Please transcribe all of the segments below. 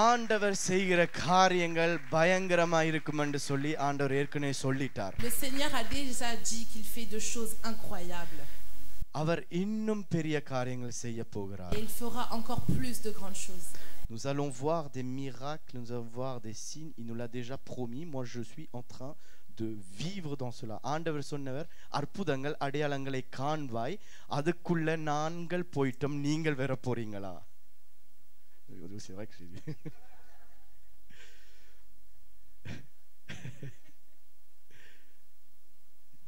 ஆண்டவர் செய்கிற காரியங்கள் பயங்கரமா இருக்கும் என்று சொல்லி ஆண்டவர் ஏற்கனவே சொல்லிட்டார். Le Seigneur a déjà dit qu'il fait de choses incroyables. அவர் இன்னும் பெரிய காரியங்கள் செய்ய போகிறார். Et il fera encore plus de grandes choses. Nous allons voir des miracles, nous allons voir des signes. Il nous l'a déjà promis. Moi, je suis en train de vivre dans cela. ஆண்டவர் சொன்னவர் அற்புதங்கள் அடையாளங்களை காண்பாய், அதுக்குள்ள நாங்கள் போய்ட்டோம், நீங்கள் வர போறீங்களா? C'est vrai que j'ai dit.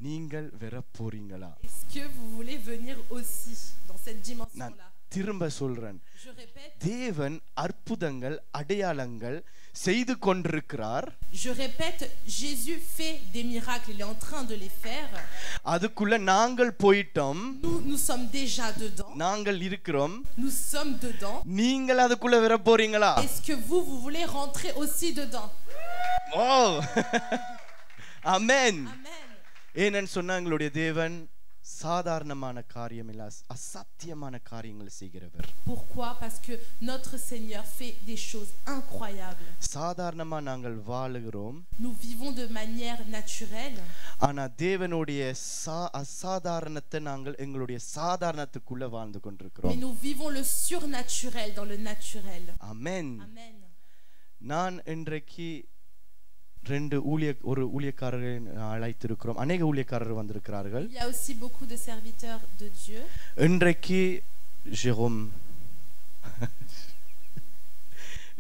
நீங்கள் வர போறீங்களா? Est-ce que vous voulez venir aussi dans cette dimension-là? திரும்ப சொல்றேன், Je répète. தேவன் அற்புதங்கள் அடையாளங்கள் செய்து கொண்டிருக்கிறார். Je répète, Jésus fait des miracles, il est en train de les faire. அதுக்குள்ள நாங்கள் போய்ட்டோம், Nous sommes déjà dedans. நாங்கள் இருக்கிறோம், Nous sommes dedans. நீங்கள் அதுக்குள்ள வர போறீங்களா? Est-ce que vous voulez rentrer aussi dedans? ஓ ஆமென். Amen. ஏனென்னு சொன்னா எங்களுடைய தேவன் சாதாரணமான காரியம் இல்ல, அசாத்தியமான காரியங்களை செய்கிறவர். Pourquoi? Parce que notre Seigneur fait des choses incroyables. சாதாரணமா நாங்கள் வாழுகிறோம், Nous vivons de manière naturelle. ஆனா தேவனுடைய அசாதாரணத்தை நாங்கள் எங்களுடைய சாதாரணத்துக்குள்ள வாழ்ந்து Mais கொண்டிருக்கிறோம். nous vivons le surnaturel dans le naturel. ஆமென். Amen. நான் இன்றைக்கு ஒரு ஊழியக்காரரை அழைத்திருக்கிறோம். அநேக ஊழியக்காரர்கள் வந்திருக்கிறார்கள். Il y a aussi beaucoup de serviteurs de Dieu. இன்றைக்கு ஜெரோம்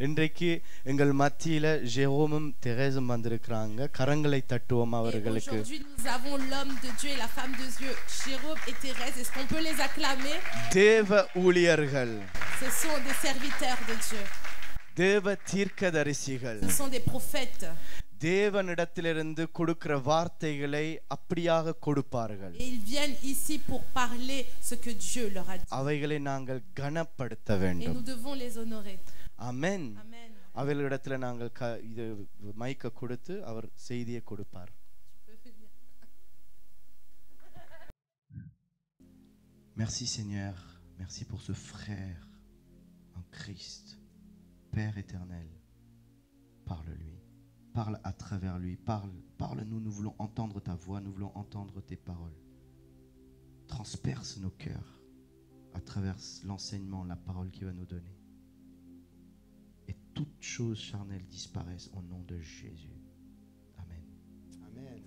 இன்றைக்கு எங்கள் மத்தியில ஜெரோமும் தெரேசும் வந்திருக்கிறாங்க. கரங்களை தட்டுவோம் அவர்களுக்கு. Aujourd'hui nous avons l'homme de Dieu et la femme de Dieu, Jérôme et Thérèse. Est-ce qu'on peut les acclamer? தேவ ஊழியர்கள், Ce sont des serviteurs de Dieu. தேவ தீர்க்கதரிசிகள், Ce sont des prophètes. தேவனிடத்திலிருந்து கொடுக்கிற வார்த்தைகளை அப்படியாக கொடுப்பார்கள். Et ils viennent ici pour parler ce que Dieu leur a dit. அவைகளை நாங்கள் கனப்படுத்த Et வேண்டும். nous devons les honorer. ஆமென். Amen. அவர்களிடத்துல நாங்கள் இது மைக்க கொடுத்து அவர் செய்தியை கொடுப்பார். Merci Seigneur, merci pour ce frère en Christ. Père éternel, parle-lui, parle à travers lui, parle-nous, nous voulons entendre ta voix, nous voulons entendre tes paroles. Transperce nos cœurs à travers l'enseignement, la parole qu'il va nous donner. Et toutes choses charnelles disparaissent au nom de Jésus. Amen. Amen.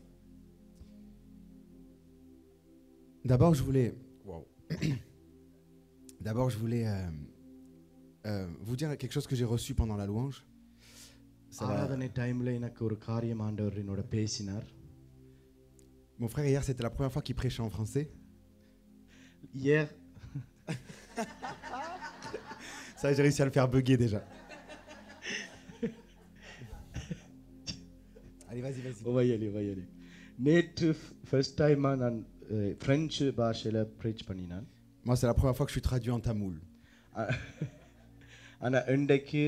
D'abord, je voulais vous dire quelque chose que j'ai reçu pendant la louange. Mon frère, hier, c'était la première fois qu'il prêchait en français. Hier. Ça, j'ai réussi à le faire bugger déjà. Allez, vas-y. On va y aller. நேற்று first டைமா நான் French பாஷையில breach பண்ணினேன். Moi, c'est la première fois que je suis traduit en tamoul. ஆனா இன்றைக்கு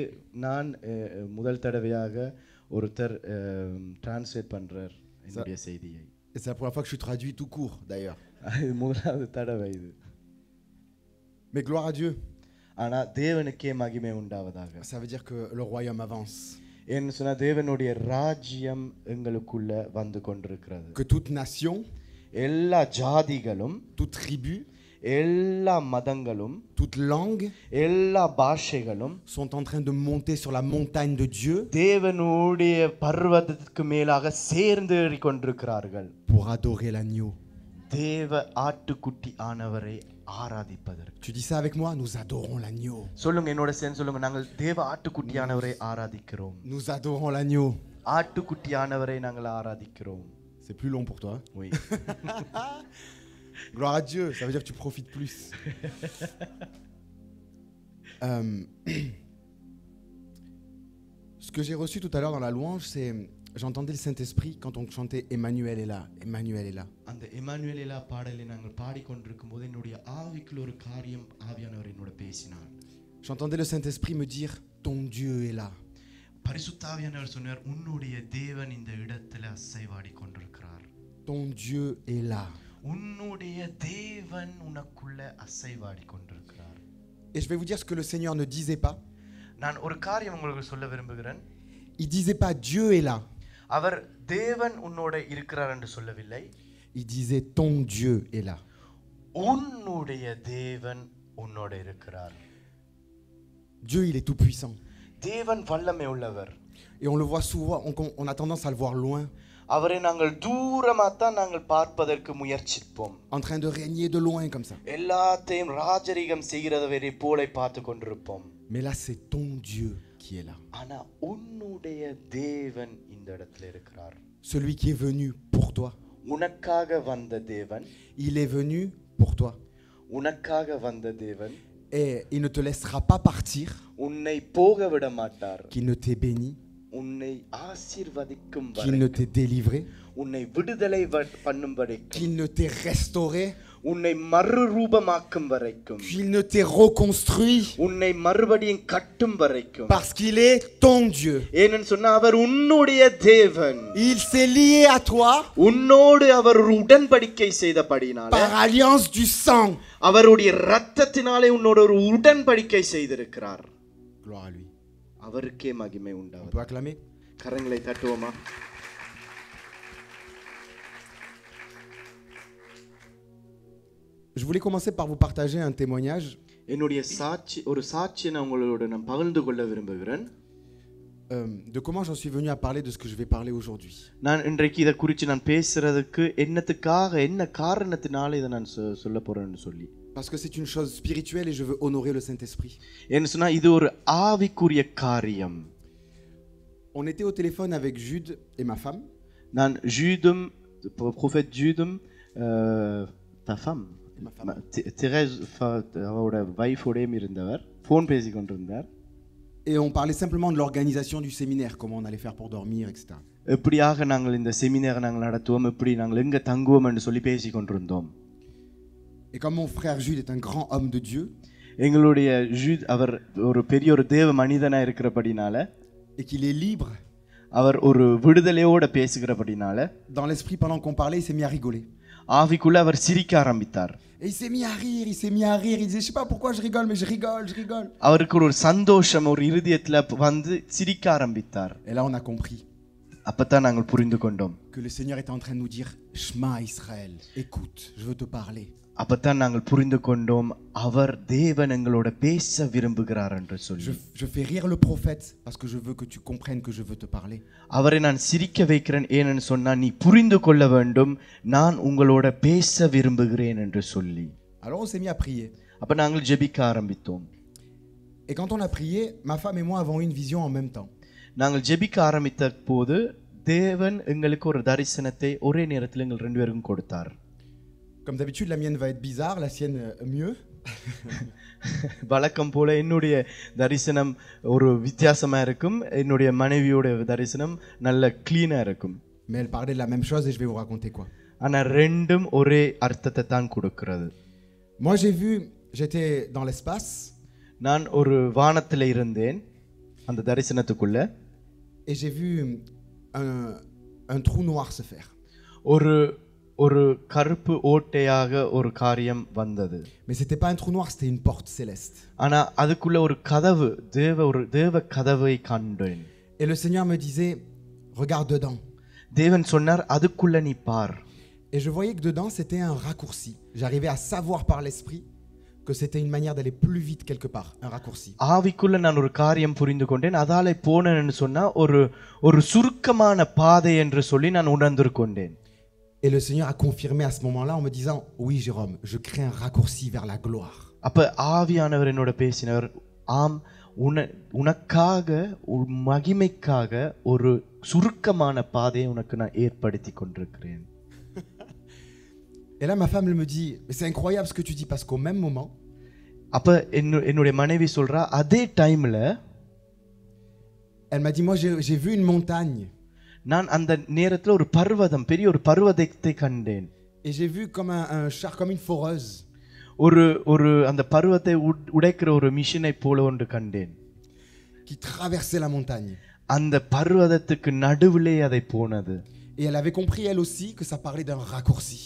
நான் முதல் தடவையாக ஒருத்தர் டிரான்ஸ்லேட் பண்றார் என்னுடைய செய்தியை. Et c'est la première fois que je suis traduit tout court d'ailleurs. முதலாவது தடவை இது. Mais gloire à Dieu. ஆனா தேவனுக்கே மகிமை உண்டாவதாக. Ça veut dire que le royaume avance. ஏன்னு சொன்னா தேவனுடைய ராஜ்யம் எங்களுக்குள்ள வந்து கொண்டிருக்கிறது. Que toute nation, எல்லா ஜாதிகளும், toute tribu, எல்லா மதங்களும், toute langue, எல்லா பாஷைகளும் sont en train de monter sur la montagne de Dieu தேவனுடைய பர்வதத்துக்கு மேலாக சேர்ந்து ஏறிக்கொண்டிருக்கிறார்கள். pour adorer l'agneau. தேவ ஆட்டுக்குட்டி ஆனவரை ஆராதிப்பதற்கு. Tu dis ça avec moi? Nous adorons l'agneau. சொல்லுங்க, என்னோட சேர்ந்து சொல்லுங்க. நாங்கள் தேவ ஆட்டுக்குட்டியானவரை ஆராதிக்கிறோம். Nous adorons l'agneau. ஆட்டுக்குட்டியானவரை நாங்கள் ஆராதிக்கிறோம். C'est plus long pour toi? Oui. Gloire à Dieu, ça veut dire que tu profites plus. Ce que j'ai reçu tout à l'heure dans la louange, c'est j'entendais le Saint-Esprit quand on chantait Emmanuel est là, Emmanuel est là. அந்த Emmanuel எல்லாம் பாடலை நாங்கள் பாடிக்கொண்டிருக்கும்போது என்னுடைய ஆவிக்குள்ள ஒரு காரியம் ஆவியானவர் என்னோட பேசினார். J'entendais le Saint-Esprit me dire ton Dieu est là. பரிசுத்த ஆவியானவர் சொன்னார், உன்னுடைய தேவன் இந்த இடத்துல அசைவாடி கொண்டிருக்கிறார். Ton Dieu est là. உன்னுடைய தேவன் உனக்குள்ள அசைவாடி கொண்டிருக்கிறார். Et je vais vous dire ce que le Seigneur ne disait pas. நான் ஒரு காரியம் உங்களுக்கு சொல்ல விரும்புகிறேன். Il disait pas Dieu est là. அவர் தேவன் உன்னோட இருக்கிறார் என்று சொல்லவில்லை. Il disait ton Dieu est là. உன்னுடைய தேவன் உன்னோட இருக்கிறார். Dieu, il est tout puissant. தேவன் வல்லமை உள்ளவர். Et on le voit souvent, on a tendance à le voir loin. அவரை நாங்கள் தூரமாத்தான் நாங்கள் பார்ப்பதற்கு முயற்சிப்போம். En train de régner de loin comme ça. எல்லாத்தையும் ராஜரீகம் செய்கிறவரை போல பார்த்து கொண்டிருப்போம். Mais là, c'est ton Dieu qui est là. ஆனா உன்னுடைய தேவன் இந்த இடத்துல இருக்கிறார். Celui qui est venu pour toi. உனக்காக வந்த தேவன். Il est venu pour toi. உனக்காக வந்த தேவன். Et il ne te laissera pas partir. உன்னை போக விட மாட்டார். Qu'il ne t'ait béni. உன்னை ஆசீர்வதிக்கும் Qu'il ne t'ait délivré. உன்னை விடுதலை பண்ணும் வரைக்கும். Qu'il ne t'ait restauré. உன்னை மறுரூபமாக்கும் வரைக்கும். Qu'il ne t'ait reconstruit. உன்னை மறுபடியும் கட்டும் வரைக்கும். Parce qu'il est ton Dieu. ஏனென்னு சொன்னா அவர் உன்னுடைய தேவன். Il s'est lié à toi. உன்னோடு அவர் உடன்படிக்கை செய்தபடினால. Par alliance du sang. அவருடைய இரத்தத்தினாலே உன்னோடு ஒரு உடன்படிக்கை செய்திருக்கிறார். Gloire à lui. அவருக்கே மகிமை உண்டாவது. On peut acclamer. கரங்களை தட்டுவோமா? Je voulais commencer par vous partager un témoignage. என்னுடைய ஒரு சாட்சியை நான் உங்களோட நான் பகிர்ந்து கொள்ள விரும்புகிறேன். De comment j'en suis venu à parler de ce que je vais parler aujourd'hui. நான் இன்றைக்கு இத குறித்து நான் பேசுறதுக்கு என்ன காரணத்தினால இத நான் சொல்ல போறேன்னு சொல்லி. Parce que c'est une chose spirituelle et je veux honorer le Saint-Esprit. ஏன்னு சொன்னா இது ஒரு ஆவிக்குரிய காரியம். On était au téléphone avec Jude et ma femme. நான் ஜூதும் prophète ஜூதும் ta femme Thérèse அவரோட வைஃபோட இருந்தவர் ஃபோன் பேசி கொண்டிருந்தார். Et on parlait simplement de l'organisation du séminaire, comment on allait faire pour dormir, etc. எப்படியாக நாங்கள் இந்த செமினாரை நாங்கள் நடத்துவோம், எப்படி நாங்கள் எங்க தங்குவோம் என்று சொல்லி பேசி கொண்டிருந்தோம். Et comme mon frère Jude est un grand homme de Dieu, எங்களுடைய ஜூத் அவர் ஒரு பெரிய ஒரு தேவ மனிதனா இருக்கிறபடினால, et qu'il est libre, அவர் ஒரு விடுதலையோட பேசுகிறபடினால, dans l'esprit pendant qu'on parlait, il s'est mis à rigoler. ஆவிக்குள்ள அவர் சிரிக்க ஆரம்பித்தார். Et il s'est mis à rire, il s'est mis à rire, il disait je sais pas pourquoi je rigole mais je rigole. அவருக்கு ஒரு சந்தோஷம் ஒரு இதயத்துல வந்து சிரிக்க ஆரம்பித்தார். Et là on a compris. அப்பதான் நாங்கள் புரிந்து கொண்டோம். Que le Seigneur était en train de nous dire Shema Israël, écoute, je veux te parler. அப்பதான் நாங்கள் புரிந்து கொண்டோம் அவர் தேவன் எங்களோட பேச விரும்புகிறார் என்று சொல்லி. Je fais rire le prophète parce que je veux que tu comprennes que je veux te parler. அவரை நான் சிரிக்க வைக்கிறேன் ஏன்னு சொன்னா நீ புரிந்து கொள்ள வேண்டும் நான் உங்களோட பேச விரும்புகிறேன் என்று சொல்லி. Alors on s'est mis à prier. அப்ப நாங்கள் ஜெபிக்க ஆரம்பித்தோம். Et quand on a prié, ma femme et moi avons eu une vision en même temps. நாங்கள் ஜெபிக்க ஆரம்பித்த போது தேவன் எங்களுக்கு ஒரு தரிசனத்தை ஒரே நேரத்தில் எங்கள் ரெண்டு பேருக்கும் கொடுத்தார். Comme d'habitude, la mienne va être bizarre, la sienne mieux. வழக்கம் போல என்னுடைய தரிசனம் ஒரு வித்தியாசமா இருக்கும், என்னுடைய மனைவியோட தரிசனம் நல்ல க்ளீனா இருக்கும். Mais elle parlait de la même chose et je vais vous raconter quoi. ஆனா ரெண்டும் ஒரே அர்த்தத்தை தான் கொடுக்கிறது. Moi j'étais dans l'espace. நான் ஒரு வானத்துல இருந்தேன் அந்த தரிசனத்துக்குள்ள. Et j'ai vu un trou noir se faire. ஒரு கருப்பு ஓட்டையாக ஒரு காரியம் வந்தது. Mais c'était pas un trou noir, c'était une porte céleste. ஆனா அதுக்குள்ள ஒரு கதவு தேவ கதவை கண்டேன். Et le Seigneur me disait regarde dedans. தேவன் சொன்னார் அதுக்குள்ள நீ பார். Et je voyais que dedans c'était un raccourci. J'arrivais à savoir par l'esprit que c'était une manière d'aller plus vite quelque part, un raccourci. ஆவிக்குள்ள நான் ஒரு காரியம் புரிந்து கொண்டேன். அதால போனேன்னு சொன்னா ஒரு சுருக்கமான பாதை என்று சொல்லி நான் உணர்ந்து கொண்டேன். Et le Seigneur a confirmé à ce moment-là en me disant oui Jérôme, je crée un raccourci vers la gloire. அப்ப ஆவியானவர் என்னோட பேசினவர் ஆம் உனக்காக மகிமைக்காக ஒரு சுருக்கமான பாதையை உனக்கு நான் ஏற்படுத்தி கொண்டிருக்கிறேன். Et là ma femme elle me dit mais c'est incroyable ce que tu dis parce qu'au même moment அப்ப என்னுடைய மனைவி சொல்றா அதே டைம்ல elle m'a dit moi j'ai vu une montagne. நான் அந்த நேரத்துல ஒரு பர்வதம் பெரிய ஒரு பர்வதத்தை கண்டேன். Et j'ai vu comme un char comme une foreuse. ஒரு அந்த பர்வதத்தை உடைக்கிற ஒரு மிஷினை போல ஒன்று கண்டேன். Qui traversait la montagne. அந்த பர்வதத்துக்கு நடுவிலே அதை போனது. Et elle avait compris elle aussi que ça parlait d'un raccourci.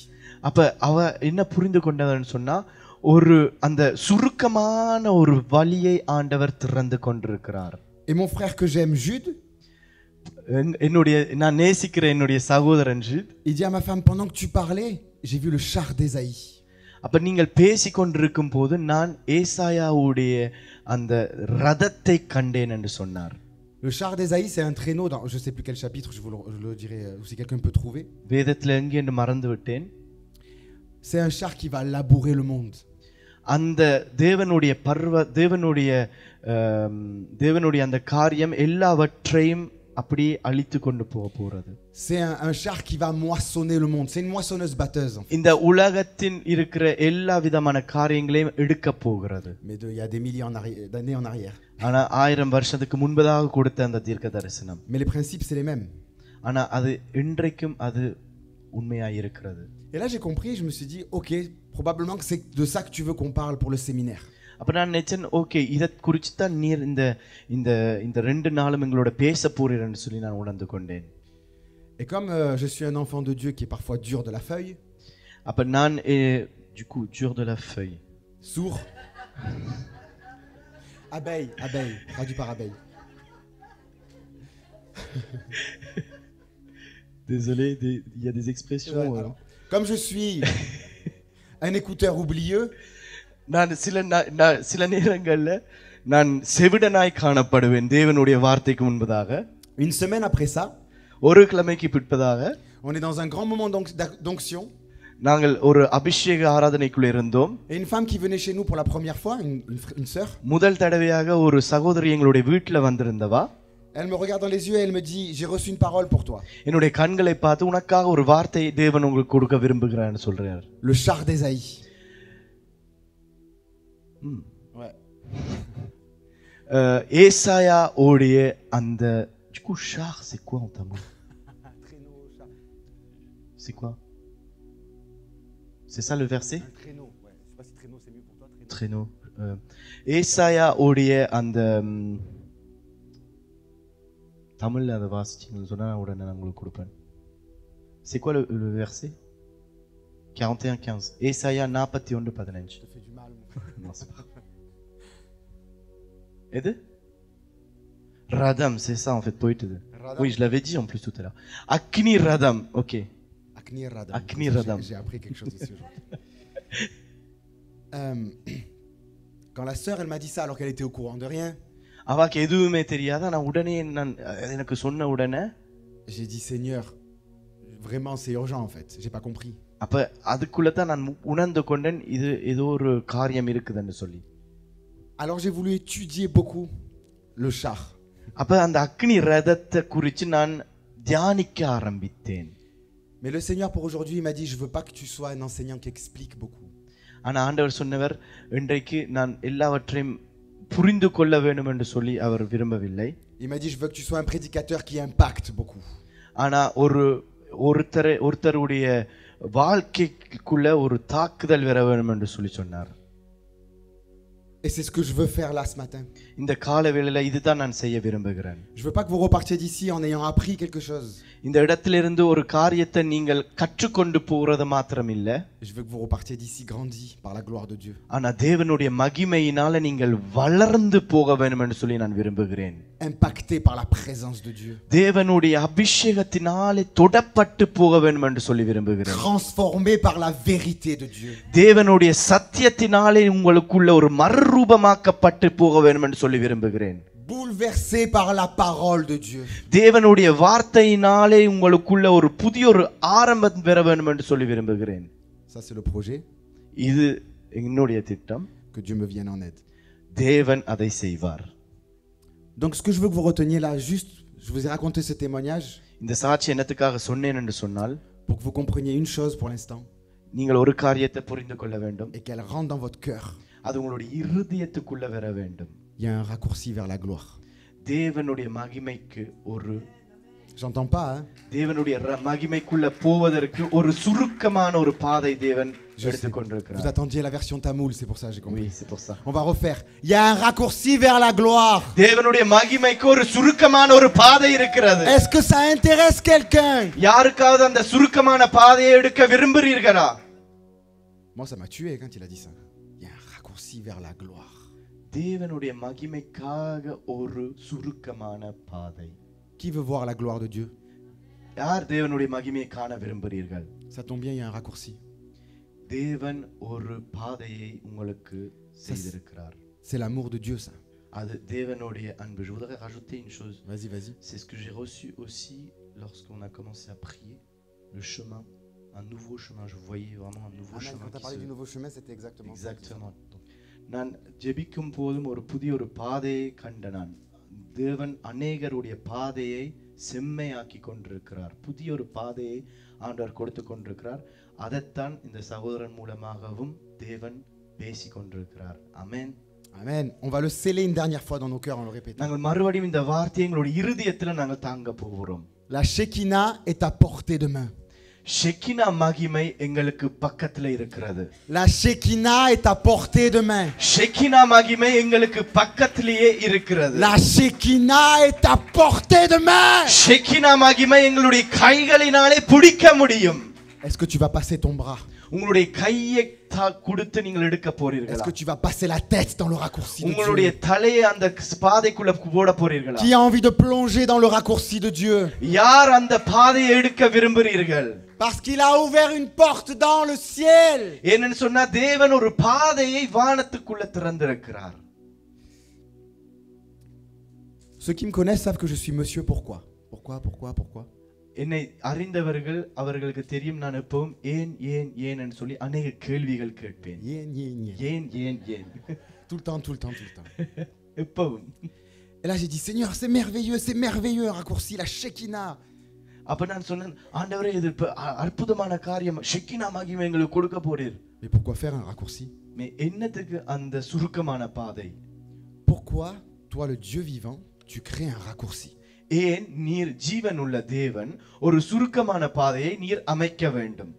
அப்ப அவ என்ன புரிந்து கொண்டதுன்னு சொன்னா ஒரு அந்த சுருக்கமான ஒரு வழியை ஆண்டவர் திறந்து கொண்டிருக்கிறார். Et mon frère que j'aime, Jude, என்னுடைய நான் நேசிக்கிற என்னுடைய சகோதரன் Jude, il dit à ma femme, pendant que tu parlais, j'ai vu le char d'Ésaïe. அப்ப நீங்கள் பேசிக் கொண்டிருக்கும் போது நான் ஏசாயாவுடைய அந்த ரதத்தை கண்டேன் என்று சொன்னார். Le char d'Ésaïe, c'est un traîneau dans, je sais plus quel chapitre, je vous le dirai si quelqu'un peut trouver. வேதத்துல எங்கே என்று மறந்து விட்டேன். C'est un char qui va labourer le monde. அந்த தேவனுடைய தேவனுடைய அந்த காரியம் எல்லாவற்றையும் அப்படியே அழித்து கொண்டு போகிறது. C'est un char qui va moissonner le monde. C'est une moissonneuse batteuse. En fait. இந்த உலகத்தின் இருக்கிற எல்லா விதமான காரியங்களையும் எடுக்க போகிறது. Mais il y a des milliers d'années en arrière. ஆனா 1000 வருஷத்துக்கு முன்பதாக கொடுத்த அந்த தீர்க்க தரிசனம். Mais les principes, c'est les mêmes. ஆனா அது இன்றைக்கும் அது உண்மையாய் இருக்கிறது. Et là, j'ai compris, je me suis dit, ok, probablement que c'est de ça que tu veux qu'on parle pour le séminaire. அப்ப நான் நினைச்சேன், ஓகே, இதை குறித்து தான் நீர் இந்த இந்த இந்த 2 நாளும் எங்களோட பேச போறீர்னு சொல்லி நான் உணர்ந்து கொண்டேன். Et comme je suis un enfant de Dieu qui est parfois dur de la feuille. அப்ப நான் du coup dur de la feuille. Sourd. Abeille, abeille, traduit par abeille. Désolé, il y a des expressions. Ouais, alors, comme je suis un écouteur oublieux. நான் சில நேரங்கள்ல நான் செவிடனாய் காணப்படுவேன் தேவனுடைய வார்த்தைக்கு முன்பதாக. Une semaine après ça, ஒரு கிழமைக்கு பிற்பதாக on est dans un grand moment d'onction. நாங்கள் ஒரு அபிஷேக ஆராதனைக்குள்ள இருந்தோம். Et une femme qui venait chez nous pour la première fois, une sœur. முதல் தடவையாக ஒரு சகோதரி எங்களுடைய வீட்ல வந்திருந்தவா. Elle me regarde dans les yeux et elle me dit, j'ai reçu une parole pour toi. என்னுடைய கண்களை பார்த்து உனக்காக ஒரு வார்த்தை தேவன் உங்களுக்கு கொடுக்க விரும்புகிறார்னு சொல்றார். Le char d'Ésaïe. Ouais. ஏசாயா ஓடிய அந்த du coup char c'est quoi en tamoul? Traîneau, char. C'est quoi? C'est ça le verset? Un traîneau, ouais. Je sais pas si traîneau c'est mieux pour toi, traîneau. ஏசாயா ஓடிய அந்த தமிழ்ல அதை வாசிச்சீங்கன்னு சொன்னா உடனே நான் உங்களுக்கு கொடுப்பேன். C'est quoi le verset? 41:15. ஏசாயா 41:15. Je te fais du mal. Non, c'est pas. Aide? Radam, c'est ça en fait, poïtede. Oui, je l'avais dit en plus tout à l'heure. Akni Radam, ok. Akni Radam. Akni Radam. J'ai appris quelque chose ici aujourd'hui. Quand la sœur, elle m'a dit ça alors qu'elle était au courant de rien. அவக்கு எதுவுமே தெரியாத நான் உடனே எனக்கு சொன்ன உடனே j'ai dit Seigneur, vraiment c'est urgent en fait. J'ai pas compris. அப்ப அதுக்குள்ள தான் நான் உணர்ந்து கொண்டேன் இது ஏதோ ஒரு காரியம் இருக்குதுன்னு சொல்லி. Alors j'ai voulu étudier beaucoup le char. அப்ப அந்த அக்னி ரதத்தை குறித்து நான் தியானிக்க ஆரம்பித்தேன். Mais le Seigneur pour aujourd'hui il m'a dit je veux pas que tu sois un enseignant qui explique beaucoup. ஆனா ஆண்டவர் சொன்னவர் இன்றைக்கு நான் எல்லாவற்றையும் புரிந்து கொள்ள வேண்டும் என்று சொல்லி அவர் விரும்பவில்லை. Il m'a dit je veux que tu sois un prédicateur qui impacte beaucoup. ஆனா ஒருத்தருடைய வாழ்க்கைக்குள்ள ஒரு தாக்குதல் வர வேண்டும் என்று சொல்லி சொன்னார். Et c'est ce que je veux faire là ce matin. இந்த கால வேளையில இதுதான் நான் செய்ய விரும்புகிறேன். Je veux pas que vous repartiez d'ici en ayant appris quelque chose. இந்த இடத்திலிருந்து ஒரு காரியத்தை நீங்கள் கற்றுக்கொண்டு போறது மாத்திரம் இல்ல. Je veux que vous repartiez d'ici grandi par la gloire de Dieu. ஆனா தேவனுடைய மகிமையினால நீங்கள் வளர்ந்து போக வேண்டும் என்று சொல்லி நான் விரும்புகிறேன். Impacté par la présence de Dieu. தேவனுடைய அபிஷேகத்தினாலே தொடப்பட்டு போக வேண்டும் என்று சொல்லி விரும்புகிறேன். Transformé par la vérité de Dieu. தேவனுடைய சத்தியத்தினாலே உங்களுக்குள்ள ஒரு மறுரூபமாக்கப்பட்டு போக வேண்டும் என்று சொல்லி விரும்புகிறேன். Bouleversé par la parole de Dieu. தேவனுடைய வார்த்தையினாலே உங்களுக்குள்ள ஒரு புதிய ஒரு ஆரம்பம் பெற வேண்டும் என்று சொல்லி விரும்புகிறேன். Ça c'est le projet. இது என்னுடைய திட்டம். Que Dieu me vienne en aide. தேவன் அதை செய்வார். Donc ce que je veux que vous reteniez là, juste, je vous ai raconté ce témoignage. இந்த சாட்சி என்னத்துக்காக சொன்னேன் என்று சொன்னால், pour que vous compreniez une chose pour l'instant. நீங்கள் ஒரு காரியத்தை புரிந்து கொள்ள வேண்டும். Et qu'elle rentre dans votre cœur. அது உங்களுடைய இருதயத்துக்குள்ள வர வேண்டும். Il y a un raccourci vers la gloire. தேவனுடைய மகிமைக்கு ஒரு J'entends pas hein. தேவனுடைய மகிமைக்குள்ள போவதற்கு ஒரு சுருக்கமான ஒரு பாதை தேவன் எடுத்துக் கொண்டிருக்கிறார். Vous attendiez la version tamoul, c'est pour ça j'ai compris. Oui, c'est pour ça. On va refaire. Il y a un raccourci vers la gloire. தேவனுடைய மகிமைக்கு ஒரு சுருக்கமான ஒரு பாதை இருக்கிறது. Est-ce que ça intéresse quelqu'un? யாருக்காவது அந்த சுருக்கமான பாதையை எடுக்க விரும்புறீர்களா? Moi ça m'a tué quand il a dit ça. raccourci vers la gloire. தேவனுடைய மகிமைக்காக ஒரு சுருக்கமான பாதை. Qui veut voir la gloire de Dieu? யார் தேவனுடைய மகிமையை காண விரும்புகிறீர்கள்? Ça tombe bien, il y a un raccourci. தேவன் ஒரு பாதையை உங்களுக்கு செய்திருக்கிறார். C'est l'amour de Dieu, ça. அது தேவனுடைய அன்பு. Je voudrais rajouter une chose. Vas-y, vas-y. C'est ce que j'ai reçu aussi lorsqu'on a commencé à prier. Le chemin, un nouveau chemin. Je voyais vraiment un nouveau chemin. Quand tu as parlé du nouveau chemin, c'était exactement ça. Exactement. நான் ஜெபிக்கும் போதும் ஒரு புதிய ஒரு பாதையை கண்ட நான். தேவன் அநேகருடைய பாதையை செம்மையாக்கி கொண்டிருக்கிறார். புதிய ஒரு பாதையை ஆண்டவர் கொடுத்து கொண்டிருக்கிறார். அதைத்தான் இந்த சகோதரன் மூலமாகவும் தேவன் பேசி கொண்டிருக்கிறார். ஆமென். Amen. On va le sceller une dernière fois dans nos cœurs en le répétant. நாங்கள் மறுபடியும் இந்த வார்த்தையை எங்களுடைய இருதயத்தில் நாங்கள் தாங்க போகிறோம். La Shekinah est à portée de main. Shekinah மகிமை எங்களுக்கு பக்கத்துல இருக்கிறது. La Shekinah est à portée de main. Shekinah மகிமை எங்களுக்கு பக்கத்திலேயே இருக்கிறது. La Shekinah est à portée de main. Shekinah மகிமை எங்களுடைய கைகளினாலே பிடிக்க முடியும். Est-ce que tu vas passer ton bras? உங்களுடைய கையை கொடுத்து நீங்கள் எடுக்க Est-ce போறீர்களா? que tu vas passer la tête dans le raccourci de உங்களுடைய Dieu? தலையை அந்த பாதைக்குள்ள போட போறீர்களா? Qui a envie de plonger dans le raccourci de Dieu? யார் அந்த பாதையை எடுக்க விரும்புகிறீர்கள்? Parce qu'il a ouvert une porte dans le ciel. ஏன்னு சொன்னா தேவன் ஒரு பாதையை வானத்துக்குள்ள திறந்திருக்கிறார். Ceux qui me connaissent savent que je suis monsieur pourquoi? Pourquoi? என்னை அறிந்தவர்கள் அவர்களுக்கு தெரியும் நான் எப்பவும் ஏன் என்று சொல்லி அநேக கேள்விகள் கேட்பேன். ஏன் Tout le temps. எப்பவும். Et là j'ai dit Seigneur, c'est merveilleux un raccourci, la Shekinah. அப்ப நான் சொன்னேன் ஆண்டவரே இது அற்புதமான காரியம் ஷெக்கினா மகிமை எங்களுக்கு கொடுக்க போறீர். Mais pourquoi faire un raccourci? என்னத்துக்கு அந்த சுருக்கமான பாதை? Pourquoi toi le Dieu vivant, tu crées un raccourci? ஏன் நீர் ஜீவனுள்ள தேவன் ஒரு சுருக்கமான பாதையை நீர் அமைக்க வேண்டும்?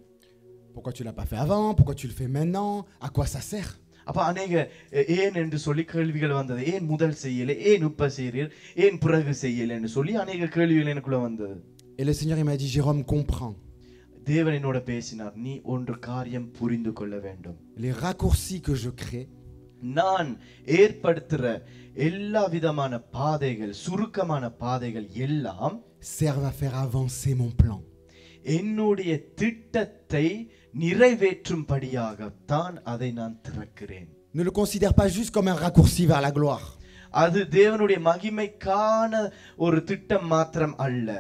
Pourquoi tu l'as pas fait avant? Pourquoi tu le fais maintenant? À quoi ça sert? அப்ப அநேக ஏன் என்று சொல்லி கேள்விகள் வந்தது. ஏன் முதல் செய்யல, ஏன் இப்ப செய்யறீர், ஏன் பிறகு செய்யல என்று சொல்லி அநேக கேள்விகள் எனக்குள்ள வந்தது. Et le Seigneur il m'a dit Jérôme, comprends. தேவன் என்னோட பேசினார், நீ ஒன்று காரியம் புரிந்து கொள்ள வேண்டும். Les raccourcis que je crée, நான் ஏற்படுத்துற எல்லா விதமான பாதைகள் சுருக்கமான பாதைகள் எல்லாம் servent à faire avancer mon plan. என்னுடைய திட்டத்தை நிறைவேற்றும்படியாகத்தான் அதை நான் திறக்கிறேன். Ne le considère pas juste comme un raccourci vers la gloire. அது தேவனுடைய மகிமைக்கான ஒரு திட்டம் மாத்திரம் அல்ல.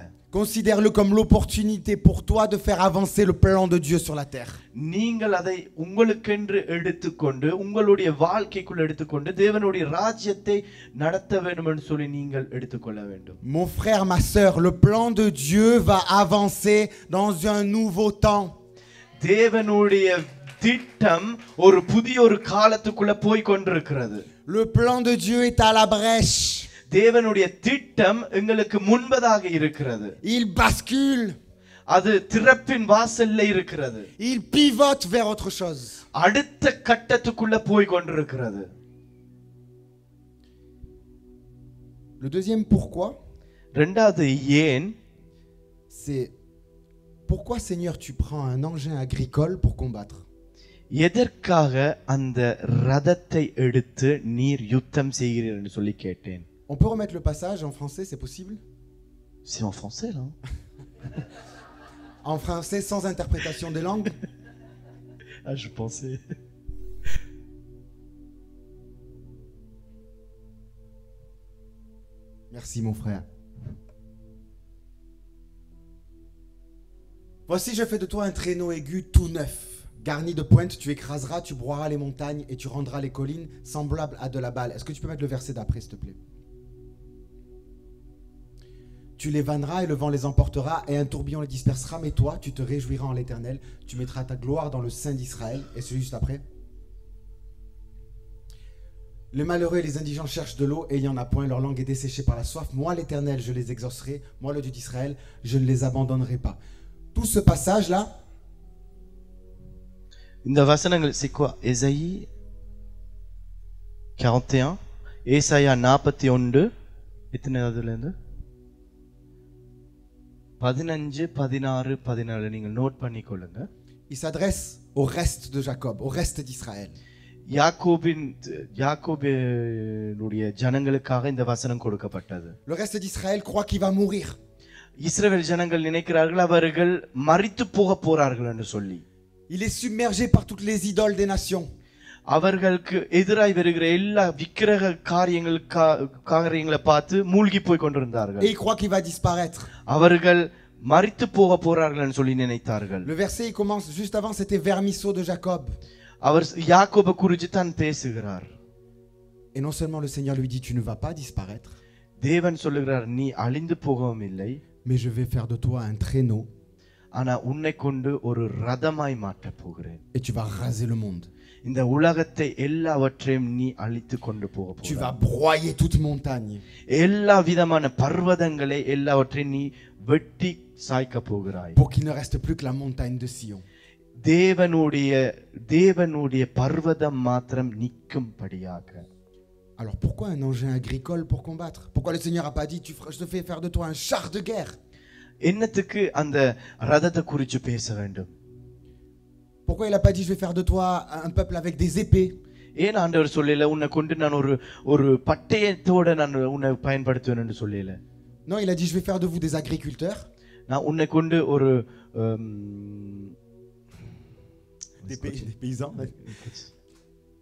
Considère-le comme l'opportunité pour toi de faire avancer le plan de Dieu sur la terre. நீங்கள் அதை உங்களுக்கென்று எடுத்துக்கொண்டு உங்களுடைய வாழ்க்கைக்குள் எடுத்துக்கொண்டு தேவனுடைய ராஜ்யத்தை நடத்த வேண்டும் என்று சொல்லி நீங்கள் எடுத்துக்கொள்ள வேண்டும். Mon frère, ma sœur, le plan de Dieu va avancer dans un nouveau temps. தேவனுடைய திட்டம் ஒரு புதிய ஒரு காலத்துக்குள்ள போய் கொண்டிருக்கிறது. Le plan de Dieu est à la brèche. தேவனுடைய திட்டம் எங்களுக்கு முன்பதாக இருக்கிறது. Il bascule. அது திறப்பின் வாசல்ல இருக்கிறது. Il pivote vers autre chose. அடுத்த கட்டத்துக்குள்ள போய் கொண்டிருக்கிறது. Le deuxième pourquoi, இரண்டாவது ஏன், c'est pourquoi Seigneur tu prends un engin agricole pour combattre? எதற்காக அந்த ரதத்தை எடுத்து நீர் யுத்தம் செய்கிறீர் என்று சொல்லி கேட்டேன். On peut remettre le passage en français, c'est possible? C'est en français là. En français sans interprétation des langues? Ah, je pensais. Merci mon frère. Voici, je fais de toi un traîneau aigu tout neuf. Garni de pointe, tu écraseras, tu broieras les montagnes et tu rendras les collines semblables à de la balle. Est-ce que tu peux mettre le verset d'après, s'il te plaît? Tu les vanneras et le vent les emportera et un tourbillon les dispersera, mais toi, tu te réjouiras en l'Éternel. Tu mettras ta gloire dans le sein d'Israël. Et celui juste après. Les malheureux et les indigents cherchent de l'eau et il n'y en a point. Leur langue est desséchée par la soif. Moi, l'Éternel, je les exaucerai. Moi, le Dieu d'Israël, je ne les abandonnerai pas. Tout ce passage-là, இந்த வசனங்கள் c'est quoi? Ésaïe 41, ஏசாயா 41, எத்தனையாவதுல இருந்து 15, 16, 17 நீங்கள் note பண்ணிக்கொள்ளுங்க. il s'adresse au reste de Jacob, au reste d'Israël. யாக்கோபினுடைய ஜனங்களுக்காக இந்த வசனம் கொடுக்கப்பட்டது. Le reste d'Israël croit qu'il va mourir. இஸ்ரவேல் ஜனங்கள் நினைக்கிறார்கள் அவர்கள் மரித்து போக போறார்கள் என்று சொல்லி. Il est submergé par toutes les idoles des nations. அவர்களுக்கு எதிராய் வருகிற எல்லா விக்கிரக காரியங்களை பார்த்து மூழ்கி போய் கொண்டிருந்தார்கள். Et il croit qu'il va disparaître. அவர்கள் மரித்து போக போறார்கள் என்று சொல்லி நினைத்தார்கள். Le verset il commence juste avant, c'était vermisseau de Jacob. அவர் யாக்கோபை குறித்து தான் பேசுகிறார். Et non seulement le Seigneur lui dit tu ne vas pas disparaître, தேவன் சொல்லுகிறார் நீ அழிந்து போகவும் இல்லை, mais je vais faire de toi un traîneau ஆனா உன்னை கொண்டு ஒரு ரதமாய் மாற்றப் போகிறேன். et tu vas raser le monde. இந்த உலகத்தை எல்லாவற்றையும் நீ அழித்து கொண்டு போக Tu போகிறாய். vas broyer toute montagne. எல்லா விதமான பர்வதங்களை எல்லாவற்றையும் நீ வெட்டி சாய்க்க போகிறாய். Pour qu'il ne reste plus que la montagne de Sion. தேவனுடைய பர்வதம் மாத்திரம் நிக்கும்படியாக. Alors pourquoi un engin agricole pour combattre? Pourquoi le Seigneur a pas dit je te fais faire de toi un char de guerre? என்னத்துக்கு அந்த ரதத்தை குறித்து பேச வேண்டும்? Pourquoi il a pas dit je vais faire de toi un peuple avec des épées? ஏன் ஆண்டவர் சொல்லல உன்னை கொண்டு நான் ஒரு பட்டயத்தோட நான் உன்னை பயன்படுத்துவேன் என்று சொல்லல? Non, il a dit je vais faire de vous des agriculteurs. நான் உன்னை கொண்டு ஒரு des paysans.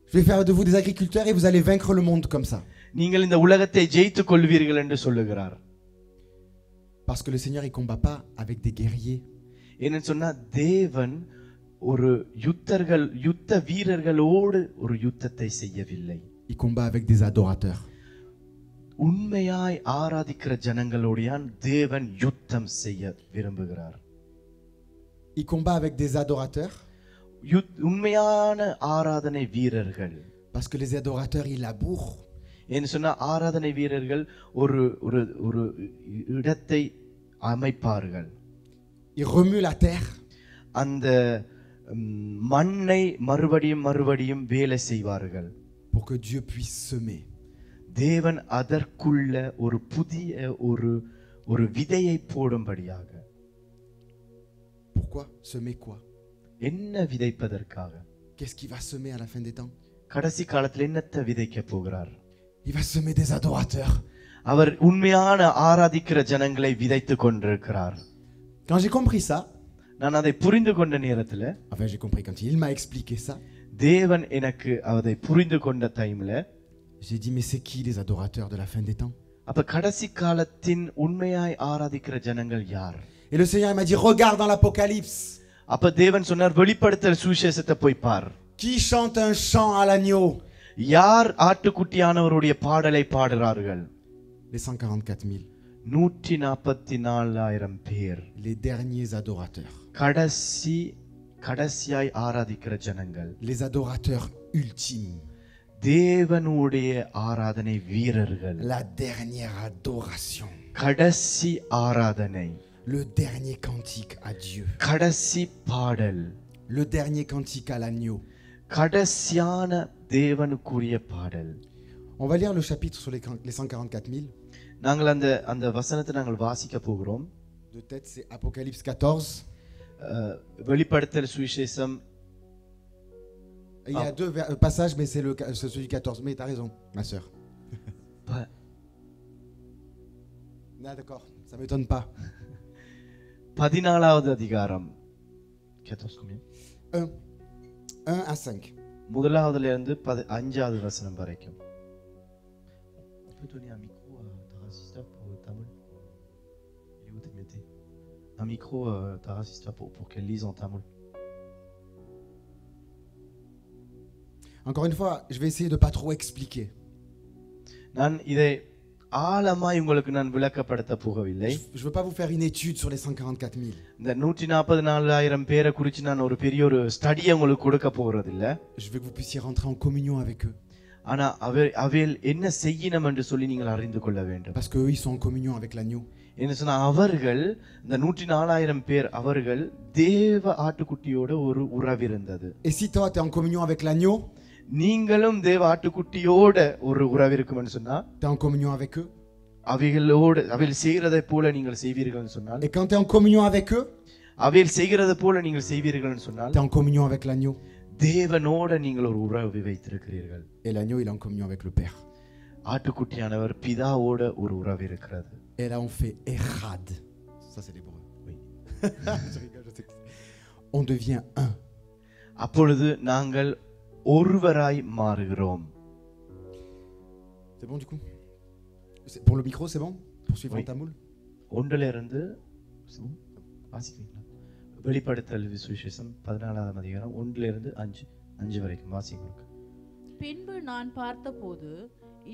Je vais faire de vous des agriculteurs et vous allez vaincre le monde comme ça. நீங்கள் இந்த உலகத்தை ஜெயித்துக் கொள்வீர்கள் என்று சொல்லுகிறார். Parce que le Seigneur il combat pas avec des guerriers. ஏன்னு சொன்னா தேவன் ஒரு யுத்த வீரர்களோடு ஒரு யுத்தத்தை செய்யவில்லை. Il combat avec des adorateurs. உண்மையாய் ஆராதிக்கிற ஜனங்களோடையான் தேவன் யுத்தம் செய்ய விரும்புகிறார். Il combat avec des adorateurs. உண்மையான ஆராதனை வீரர்கள். Parce que les adorateurs ils labourent. ஏன்னு சொன்னா ஆராதனை வீரர்கள் ஒரு ஒரு ஒரு இடத்தை அமைப்பார்கள். Ils remuent la terre. அந்த மண்ணை மறுபடியும் வேலை செய்வார்கள். Pour que Dieu puisse semer. தேவன் அதற்குள்ள ஒரு புதிய ஒரு விதையை போடும்படியாக. Pourquoi semer quoi? என்ன விதைப்பதற்காக? Qu'est-ce qu'il va semer à la fin des temps? கடைசி காலத்தில் என்னத்தை விதைக்க போகிறார்? Il va semer des adorateurs. அவர் உண்மையான ஆராதிக்கிற ஜனங்களை விதைத்துக் கொண்டிருக்கிறார். Quand j'ai compris ça, நான் அதை புரிந்து கொண்ட நேரத்துல, enfin j'ai compris quand il m'a expliqué ça, தேவன் எனக்கு அதை புரிந்து கொண்ட டைம்ல j'ai dit mais c'est qui les adorateurs de la fin des temps? அப்ப கடைசி காலத்தின் உண்மையாய் ஆராதிக்கிற ஜனங்கள் யார்? Et le Seigneur m'a dit regarde dans l'Apocalypse. அப்ப தேவன் சொன்னார் வெளிப்படுத்தல் சுவிசேஷத்தை போய் பார். Qui chante un chant à l'agneau? யார் ஆட்டுக்குட்டியானவருடைய பாடலை பாடுறார்கள்? Les 144 000. 144,000 பேர். Les derniers adorateurs. கடைசியாய் ஆராதிக்கிற ஜனங்கள். Les adorateurs ultimes. தேவனுடைய ஆராதனை வீரர்கள். La dernière adoration. கடைசி ஆராதனை. Le dernier cantique à Dieu. கடைசி பாடல். Le dernier cantique à l'agneau. கடைசியான தேவனுக்குரிய பாடல். On va lire le chapitre sur les 144 000. நாங்கள் அந்த வசனத்தை நாங்கள் வாசிக்க போகிறோம். De tête c'est Apocalypse 14. வெளிப்படுத்தல் சுவிசேஷம். Il y a deux passages mais c'est celui du 14. Mais tu as raison ma sœur. Non d'accord, ça m'étonne pas. 14வது அதிகாரம். 1 à 5. முதலாவதுல இருந்து 5வது வசனம் வரைக்கும். On peut donner un micro à Tarasista pour Tamoul. Il est où Timothée? Un micro Tarasista pour qu'elle lise en Tamoul. Encore une fois, je vais essayer de pas trop expliquer. நான் இதை ஆழமாய் உங்களுக்கு நான் விளக்கப்படுத்த போகவில்லை. Je veux pas vous faire une étude sur les 144 000. இந்த 144,000 பேரை குறித்து நான் ஒரு பெரிய ஒரு ஸ்டடியை உங்களுக்கு கொடுக்க போறது இல்ல. Je veux que vous puissiez rentrer en communion avec eux. ஆனா அவைகள் என்ன செய்யணும் என்று சொல்லி நீங்கள் அறிந்து கொள்ள வேண்டும். Parce que eux ils sont en communion avec l'agneau. என்ன சொன்னா அவர்கள் இந்த 104,000 பேர் அவர்கள் தேவ ஆட்டுக்குட்டியோட ஒரு உறவு இருந்தது. Et si toi tu es en communion avec l'agneau, நீங்களும் தேவ ஆட்டுக்குட்டியோட ஒரு உறவு இருக்கும்னு சொன்னா tu es en communion avec eux. அவைகள் செய்கிறதை போல நீங்கள் செய்வீர்கள்னு சொன்னால், Et quand tu es en communion avec eux, அவைகள் செய்கிறதை போல நீங்கள் செய்வீர்கள்னு சொன்னால், tu es en communion avec l'agneau. தேவனோட நீங்கள் ஒரு உறவு வைத்திருக்கிறீர்கள். Et l'agneau, il est en communion avec le Père. ஆட்டுக்குட்டியானவர் பிதாவோட ஒரு உறவு இருக்கிறது. Et là, on fait Echad. Ça, c'est l'hébreu. Oui. Je rigole, je sais que c'est- On devient un. அப்பொழுது நாங்கள் ஒருவராய் மாறுகிறோம். C'est bon du coup? Pour le micro, c'est bon? Pour suivre Oui. en tamoul? ஒன்றிலிருந்து வாசிக்கிறீங்களா? வெளிப்படுத்தல் விசேஷம் 14ஆம் அதிகாரம் 1 5 வரைக்கும் வாசிக்கிறோம். பின்பு நான் பார்த்தபோது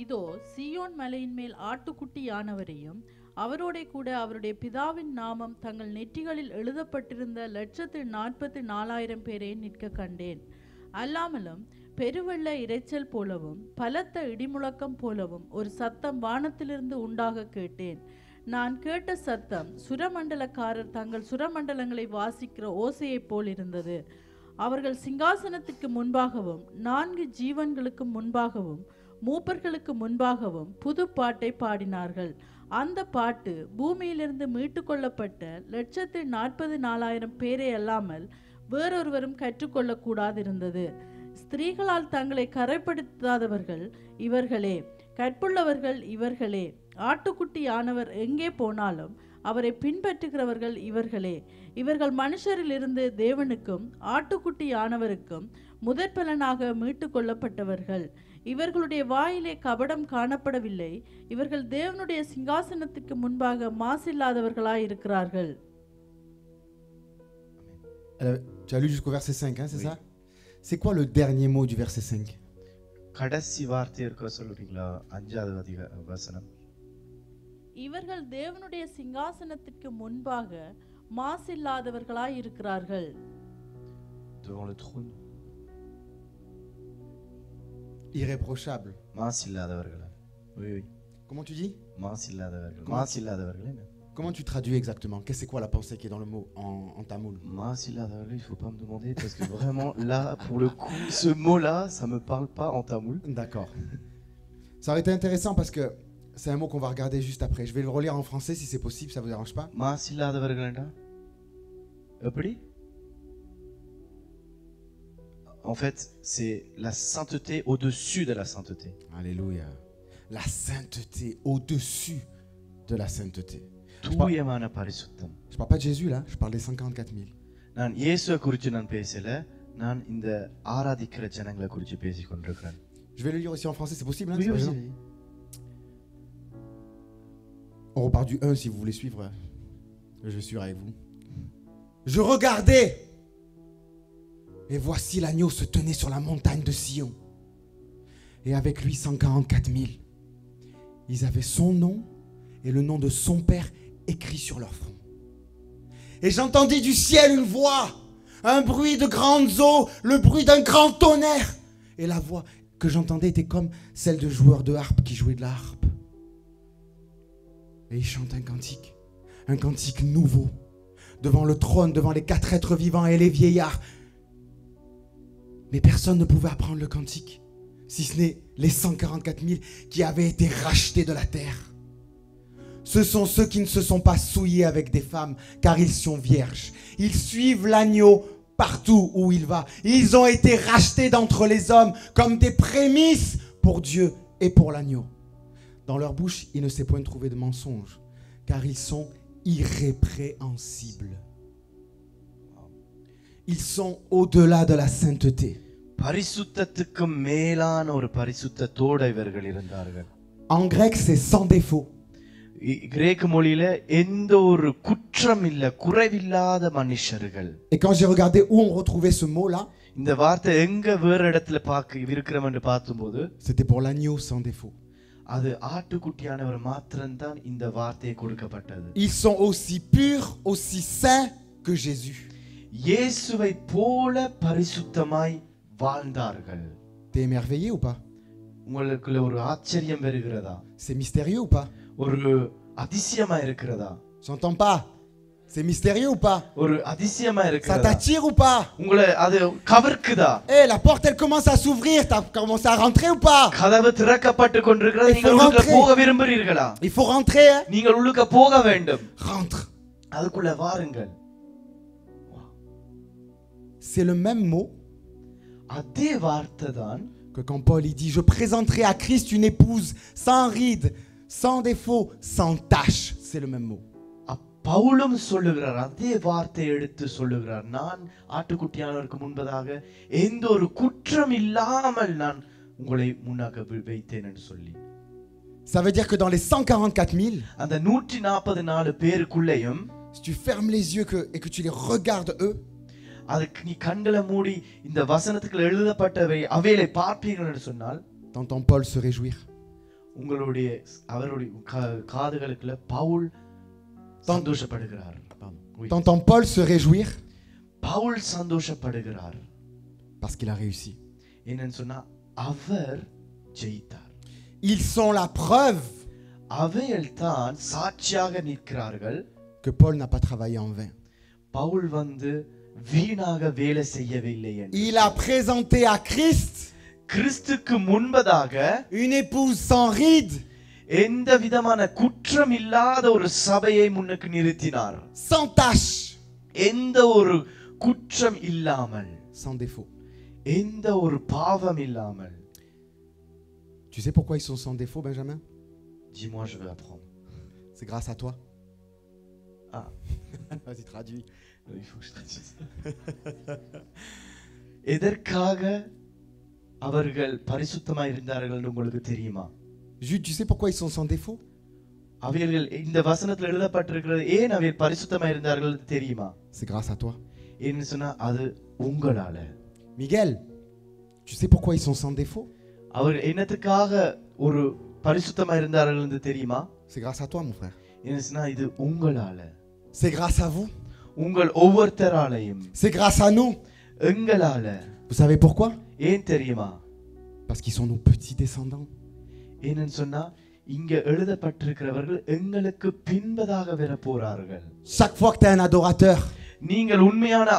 இதோ சீயோன் மலையின் மேல் ஆட்டுக்குட்டியானவரையும் அவரோட கூட அவருடைய பிதாவின் நாமம் தங்கள் நெற்றிகளில் எழுதப்பட்டிருந்த 144,000 பேரை நிற்க கண்டேன். அல்லாமலும் பெருவெள்ள இரைச்சல் போலவும் பலத்த இடிமுழக்கம் போலவும் ஒரு சத்தம் வானத்திலிருந்து உண்டாக கேட்டேன். நான் கேட்ட சத்தம் சுரமண்டலக்காரர் தங்கள் சுரமண்டலங்களை வாசிக்கிற ஓசையைப் போல் இருந்தது. அவர்கள் சிங்காசனத்திற்கு முன்பாகவும் 4 ஜீவன்களுக்கு முன்பாகவும் மூப்பர்களுக்கு முன்பாகவும் புது பாட்டை பாடினார்கள். அந்த பாட்டு பூமியிலிருந்து மீட்டு கொள்ளப்பட்ட 144,000 பேரை அல்லாமல் வேறொருவரும் கற்றுக்கொள்ளக்கூடாதிருந்தது. ஸ்திரீகளால் தங்களை கரைப்படுத்தாதவர்கள் இவர்களே, கற்புள்ளவர்கள் இவர்களே, ஆட்டுக்குட்டியானவர் எங்கே போனாலும் அவரை பின்பற்றுகிறவர்கள் இவர்களே. இவர்கள் மனுஷரிலிருந்து தேவனுக்கும் ஆட்டுக்குட்டியானவருக்கும் முதற்பலனாக மீட்டு கொள்ளப்பட்டவர்கள். இவர்களுடைய வாயிலே கபடம் காணப்படவில்லை. இவர்கள் தேவனுடைய சிங்காசனத்துக்கு முன்பாக மாசில்லாதவர்களாய் இருக்கிறார்கள். Tu as lu jusqu'au verset 5, hein, c'est Oui. ça? C'est quoi le dernier mot du verset 5? கடைசி வார்த்தை இருக்க சொல்றீங்களா? 5வது வசனம். இவர்கள் தேவனுடைய சிங்காசனத்திற்கு முன்பாக மாசில்லாதவர்களாய் இருக்கிறார்கள். devant le trône. Irréprochable. மாசில்லாதவர்கள். Oui oui. Comment tu dis? மாசில்லாதவர்கள். Comment- மாசில்லாதவர்கள் என்ன? Comment tu traduis exactement? Qu'est-ce c'est quoi la pensée qui est dans le mot en tamoul? மாசில்லாதவர்கள், il faut pas me demander parce que vraiment là pour le coup ce mot là ça me parle pas en tamoul. D'accord. Ça aurait été intéressant parce que c'est un mot qu'on va regarder juste après. Je vais le relire en français si c'est possible, ça vous dérange pas? மாசில்லாதவர்கள்னா எப்படி? En fait, c'est la sainteté au-dessus de la sainteté. Alléluia. La sainteté au-dessus de la sainteté. தூயமான பரிசுத்தம். Je parle pas de Jésus là, je parle des 144 000. நான் இயேசுவை குறித்து நான் பேசல, நான் இந்த ஆராதிக்கிற ஜனங்களை குறித்து பேசிக் கொண்டிருக்கிறேன். Je vais le lire aussi en français, c'est possible hein, Oui, c'est pas oui, gênant. oui. On repart du 1 si vous voulez suivre. Je vais suivre avec vous. Je regardais et voici l'agneau se tenait sur la montagne de Sion. Et avec lui 144 000. Ils avaient son nom et le nom de son père écrit sur leur front. Et j'entendis du ciel une voix, un bruit de grandes eaux, le bruit d'un grand tonnerre. Et la voix que j'entendais était comme celle de joueurs de harpe qui jouaient de la harpe. Et ils chantent un cantique nouveau, devant le trône, devant les 4 êtres vivants et les vieillards. Mais personne ne pouvait apprendre le cantique, si ce n'est les 144 000 qui avaient été rachetés de la terre. Ce sont ceux qui ne se sont pas souillés avec des femmes, car ils sont vierges. Ils suivent l'agneau partout où il va. Ils ont été rachetés d'entre les hommes comme des prémices pour Dieu et pour l'agneau. Dans leur bouche, il ne s'est point trouvé de mensonge, car ils sont irrépréhensibles. Ils sont au-delà de la sainteté. பரிசுத்தத்துக்கு மேலான ஒரு பரிசுத்தத்தோட இவர்கள் இருந்தார்கள். En grec, c'est sans défaut. கிரேக்க மொழியில எந்த ஒரு குற்றம் இல்ல, குறைவில்லாத மனுஷர்கள். Et quand j'ai regardé où on retrouvait ce mot-là, இந்த வார்த்தை எங்க வேற இடத்துல இருக்கிறோம் என்று பார்க்கும்போது c'était pour l'agneau sans défaut. அது ஆட்டுக்குட்டியானவர் மாத்திரம்தான் இந்த வார்த்தையை கொடுக்கப்பட்டது. Ils sont aussi purs, aussi saints que Jésus. இயேசுவை போல பரிசுத்தமாய் வாழ்ந்தார்கள். T'es émerveillé ou pas? உங்களுக்குள்ள ஒரு ஆச்சரியம் வருகிறதா? C'est mystérieux ou pas? ஒரு அதிசயமா இருக்கிறதா? J'entends pas. C'est mystérieux ou pas? ஒரு அதிசயமா Ça இருக்கிறதா? t'attire ou pas? உங்களை அது கவர்க்குதா? Eh, la porte elle commence à s'ouvrir, t'as commencé à rentrer ou pas? கதவு திறக்கப்பட்டு கொண்டிருக்கிறது. Il faut நீங்கள் உள்ளுக்கு rentrer. போக விரும்புகிறீர்களா? Il faut rentrer, hein? நீங்கள் உள்ளுக்கு போக வேண்டும். Rentre. அதுக்குள்ள வாருங்கள். C'est le même mot அதே வார்த்தை தான் que quand Paul il dit je présenterai à Christ une épouse sans rides, sans défaut, sans tache, c'est le même mot. பவுலும் சொல்லுகிறார், அதே வார்த்தையை எடுத்து சொல்லுகிறார், நான் ஆட்டுக்குட்டியானவருக்கு முன்பதாக எந்த ஒரு குற்றம் இல்லாமல் நான் உங்களை முன்னாக வைத்தேன் என்று சொல்லி. Ça veut dire que dans les 144 000, அந்த 144 பேருக்குள்ளேயும் si tu fermes les yeux et que tu les regardes eux, அதுக்கு நீ கண்களை மூடி இந்த வசனத்துக்குள்ள எழுதப்பட்டவை அவைகளை பார்ப்பீர்கள் என்று சொன்னால், t'entends Paul se réjouir. உங்களுடைய அவருடைய காதுகளுக்குள்ள Pavul சந்தோஷப்படுகிறார். T'entends Paul se réjouir Pavul சந்தோஷப்படுகிறார். parce qu'il a réussi. என்னன்னு சொன்னா அவர் ஜெயித்தார். Ils sont la preuve அவைகள் தான் சாட்சியாக நிற்கிறார்கள் que Paul n'a pas travaillé en vain. Pavul வீணாக வேலை செய்யவில்லை. Il a présenté à Christ கிறிஸ்துக்கு முன்பதாக une épouse sans rides, எந்த விதமான குற்றம் இல்லாத ஒரு சபையை முன்னுக்கு நிறுத்தினார். sans tache, எந்த ஒரு குற்றம் இல்லாமல், sans défaut. எந்த ஒரு பாவம் இல்லாமல். Tu sais pourquoi ils sont sans défaut, Benjamin? Dis-moi, je vais apprendre. C'est grâce à toi. Ah. Vas-y, traduis. Il faut que je traduise. எதற்காக அவர்கள் பரிசுத்தமாய் இருந்தார்கள் என்று உங்களுக்கு தெரியுமா? Jude, tu sais pourquoi ils sont sans défaut? அவைகள் இந்த வசனத்தில் எழுதப்பட்டிருக்கிறது ஏன் அவைகள் பரிசுத்தமாய் இருந்தார்கள் என்று தெரியுமா? C'est grâce à toi. ஏன்னு சொன்னா அது உங்களால. Miguel, tu sais pourquoi ils sont sans défaut? அவர்கள் என்னத்துக்காக ஒரு பரிசுத்தமாய் இருந்தார்கள் என்று தெரியுமா? C'est grâce à toi, mon frère. ஏன்னு சொன்னா இது உங்களால. C'est grâce à vous. உங்கள் ஒவ்வொருத்தராலையும். C'est grâce à nous. எங்களால. Vous savez pourquoi? ஏன் தெரியுமா? Parce qu'ils sont nos petits descendants. ஏன்னு சொன்னா இங்க எழுதப்பட்டிருக்கிறவர்கள் எங்களுக்கு பின்பதாக வர போறார்கள். Chaque fois que tu es un adorateur, நீங்கள் உண்மையான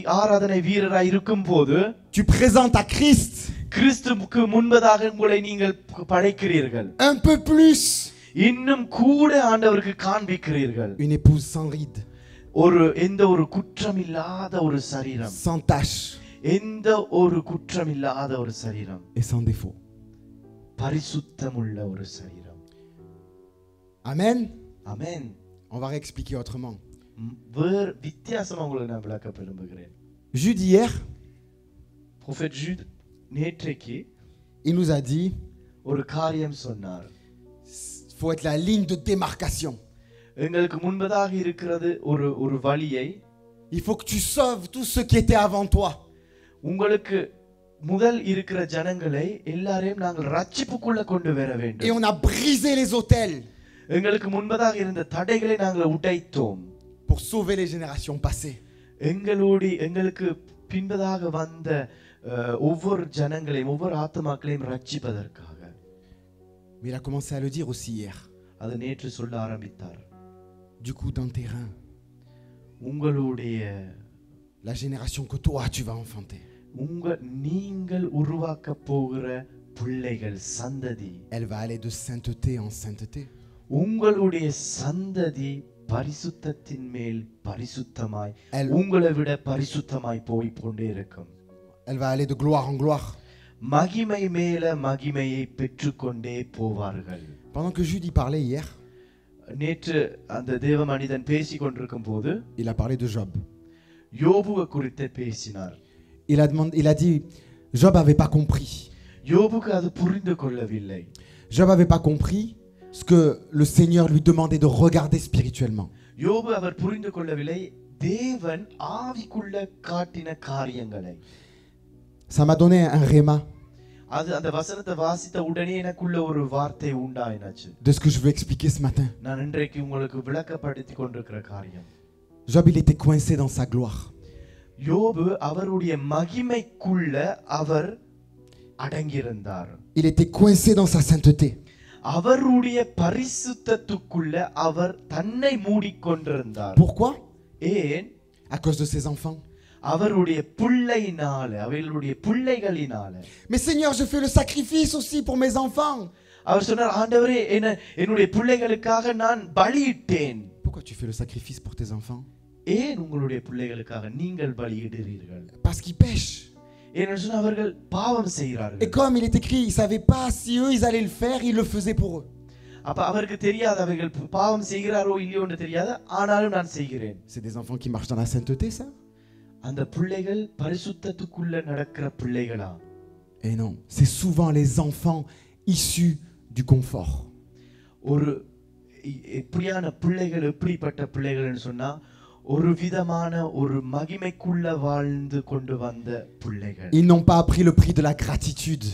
ஆராதனை வீரராய் இருக்கும்போது tu présentes à Christ கிறிஸ்துவுக்கு முன்பதாக உங்களை நீங்கள் படைக்கிறீர்கள். un peu plus இன்னும் கூட ஆண்டவருக்கு காண்பிக்கிறீர்கள். une épouse sans rides, எந்த ஒரு குற்றம் இல்லாத ஒரு சரீரம், sans tache, எந்த ஒரு குற்றம் இல்லாத ஒரு சரீரம், et sans défaut. பரிசுத்தமுள்ள ஒரு சரீரம். Amen. Amen. On va réexpliquer autrement. வேறு வித்தியாசமா உங்களுக்கு நான் விளக்க விரும்புகிறேன். Jude hier, prophète Jude நேற்றைக்கு il nous a dit ஒரு காரியம் சொன்னார். faut être la ligne de démarcation. எங்களுக்கு முன்பதாக இருக்கிறது ஒரு வழியை. Il faut que tu sauves tous ceux qui étaient avant toi. உங்களுக்கு முதல் இருக்கிற ஜனங்களை எல்லாரையும் நாங்கள் ரட்சிப்புக்குள்ள கொண்டு வர வேண்டும். Et on a brisé les autels எங்களுக்கு முன்பதாக இருந்த தடைகளை நாங்கள் உடைத்தோம். pour sauver les générations passées. எங்களுக்கு பின்பதாக வந்த ஒவ்வொரு ஜனங்களையும் ஒவ்வொரு ஆத்மாக்களையும் ரட்சிப்பதற்காக. Mais il a commencé à le dire aussi hier. அது நேற்று சொல்ல ஆரம்பித்தார். Du coup, dans tes reins, உங்களுடைய la génération que toi tu vas enfanter, நீங்கள் உருவாக்க போகிற பிள்ளைகள் சந்ததி, elle va aller de sainteté en sainteté. உங்களுடைய சந்ததி பரிசுத்தத்தின் மேல் பரிசுத்தமாய், Elle- உங்களை விட பரிசுத்தமாய் போய் கொண்டே இருக்கும். Elle va aller de gloire en gloire. மகிமை மேல மகிமையை பெற்றுக்கொண்டே போவார்கள். Pendant que Jude y parlait hier, நேற்று அந்த தேவ மனிதன் பேசிக் கொண்டிருக்கும் போது il a parlé de Job. யோபுவை குறித்து பேசினார். Il a dit, Job n'avait pas compris. யோபுக்கு அது புரிந்து கொள்ளவில்லை. Job n'avait pas compris ce que le Seigneur lui demandait de regarder spirituellement. யோபு அவர் புரிந்து கொள்ளவில்லை தேவன் ஆவிக்குள்ள காட்டின காரியங்களை. Ça m'a donné un réma அது அந்த வசனத்தை வாசித்த உடனே எனக்குள்ள ஒரு வார்த்தை உண்டாயினாச்சு. de ce que je veux expliquer ce matin. நான் இன்றைக்கு உங்களுக்கு விளக்கப்படுத்தி கொண்டிருக்கிற காரியம். Job, il était coincé dans sa gloire. யோபு அவருடைய மகிமைக்குள்ள அவர் அடங்கியிருந்தார். Il était coincé dans sa sainteté. அவருடைய பரிசுத்தத்துக்குள்ள அவர் தன்னை மூடிக்கொண்டிருந்தார். Pourquoi? ஏன்? À cause de ses enfants. அவருடைய பிள்ளையினால, அவர்களுடைய பிள்ளைகளினால. Mais Seigneur, je fais le sacrifice aussi pour mes enfants. அவர் சொன்னார், ஆண்டவரே என்னுடைய பிள்ளைகளுக்காக நான் பலியிட்டேன். Pourquoi tu fais le sacrifice pour tes enfants? ஏன் உங்களுடைய பிள்ளைகளுக்காக நீங்கள் பலியிடுறீர்கள்? Parce qu'ils pêchent. ஏன்னு சொன்னா அவர்கள் பாவம் Et செய்கிறார்கள். comme il est écrit, ils ne savaient pas si eux, ils allaient le faire, ils le faisaient pour eux. அப்ப அவருக்கு தெரியாது அவர்கள் பாவம் செய்கிறாரோ இல்லையோ என்று தெரியாது, ஆனாலும் நான் செய்கிறேன். C'est des enfants qui marchent dans la sainteté, ça? அந்த பிள்ளைகள் பரிசுத்தத்துக்குள்ள நடக்கிற பிள்ளைகளா? Et non, c'est souvent les enfants issus du confort. ஒரு எப்படியான பிள்ளைகள், எப்படிப்பட்ட பிள்ளைகள்னு சொன்னா ஒரு விதமான ஒரு மகிமைக்குள்ள வாழ்ந்து கொண்டு வந்த பிள்ளைகள். Ils n'ont pas appris le prix de la gratitude.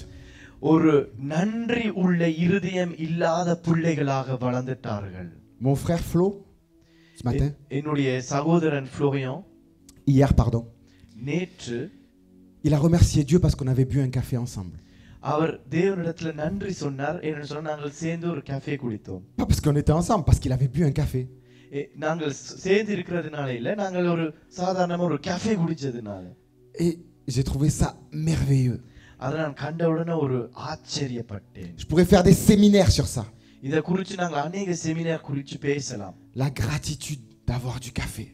ஒரு நன்றி உள்ள இருதயம் இல்லாத பிள்ளைகளாக வளர்ந்துட்டார்கள். Mon frère Flo, ce matin, என்னுடைய சகோதரன் ஃப்ளோரியான் hier, pardon, நேற்று il a remercié Dieu parce qu'on avait bu un café ensemble. அவர் தேவனிடத்துல நன்றி சொன்னார். ஏன்னு சொன்னா நாங்கள் சேர்ந்து ஒரு காஃபே குடித்தோம். Pas parce qu'on était ensemble, parce qu'il avait bu un café. நாங்கள் சேர்ந்து இருக்கிறதுனால இல்ல, நாங்கள் ஒரு சாதாரணமா ஒரு cafe குடிச்சதுனால. Et j'ai trouvé ça merveilleux. அதை நான் கண்ட உடனே ஒரு ஆச்சரியப்பட்டேன். Je pourrais faire des séminaires sur ça. இத குறித்து நாங்கள் அநேக செமினார் குறித்து பேசலாம். La gratitude d'avoir du café.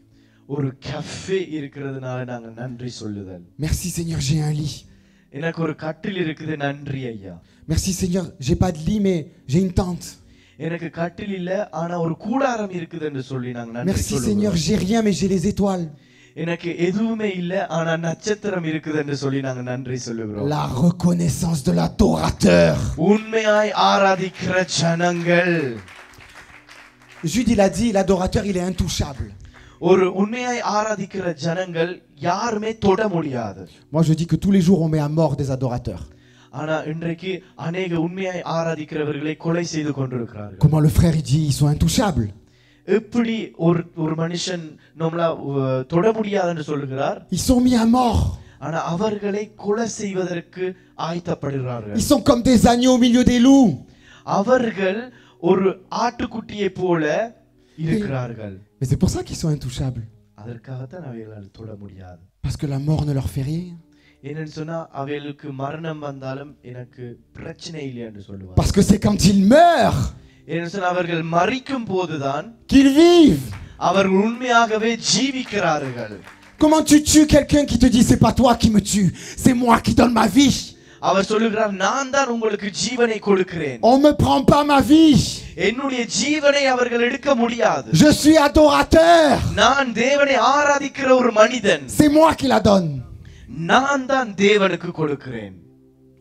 ஒரு காஃபே இருக்கிறதுனால நாங்கள் நன்றி சொல்லுதல். Merci Seigneur, j'ai un lit. எனக்கு ஒரு கட்டில் இருக்குது, நன்றி ஐயா. Merci Seigneur, j'ai pas de lit mais j'ai une tente. எனக்கு கட்டில் இல்ல, ஆனா ஒரு கூடாரம் இருக்குது என்று சொல்லி நாங்கள் நன்றி Merci சொல்லுவோம். Seigneur, j'ai rien mais j'ai les étoiles. எனக்கு எதுவுமே இல்ல, ஆனா நட்சத்திரம் இருக்குது என்று சொல்லி நாங்கள் நன்றி சொல்லுகிறோம். La reconnaissance de l'adorateur. உண்மையாய் ஆராதிக்கிற ஜனங்கள். Jude il a dit, l'adorateur il est intouchable. ஒரு உண்மையாய் ஆராதிக்கிற ஜனங்கள் யாருமே தொட முடியாது. Moi je dis que tous les jours on met à mort des adorateurs. ஆனா இன்றைக்கு अनेक உண்மையாய் ஆராதிக்கிறவர்களை கொலை செய்து கொண்டிருக்கிறார்கள். Comment le frère il dit, ils sont intouchables. எப்படி ஒரு மனுஷன் நம்மள தொட முடியாதுன்னு சொல்கிறார்? Ils sont mis à mort. ஆனா அவர்களை கொலை செய்வதற்கு ஆயத்தப்படுகிறார்கள். Ils sont comme des agneaux au milieu des loups. அவர்கள் ஒரு ஆட்டுக்குட்டியை போல இருக்கிறார்கள். Mais c'est pour ça qu'ils sont intouchables. அதற்காகத்தான் அவைகளால் தொட முடியாது. Parce que la mort ne leur fait rien. ஏன்னு சொன்னா அவைகளுக்கு மரணம் வந்தாலும் எனக்கு பிரச்சனை இல்லை என்று சொல்லுவார். Parce que c'est quand ils meurent ஏன்னு சொன்னா அவர்கள் மரிக்கும் போதுதான் qu'ils vivent. அவர்கள் உண்மையாகவே ஜீவிக்கிறார்கள். Comment tu tues quelqu'un qui te dit c'est pas toi qui me tue, c'est moi qui donne ma vie. அவர் சொல்லுகிறார், நான் தான் உங்களுக்கு ஜீவனை கொடுக்கிறேன். On me prend pas ma vie. என்னுடைய ஜீவனை அவர்கள் எடுக்க முடியாது. Je suis adorateur. நான் தேவனை ஆராதிக்கிற ஒரு மனிதன். C'est moi qui la donne. நான் தான் தேவனுக்கு கொடுக்கிறேன்.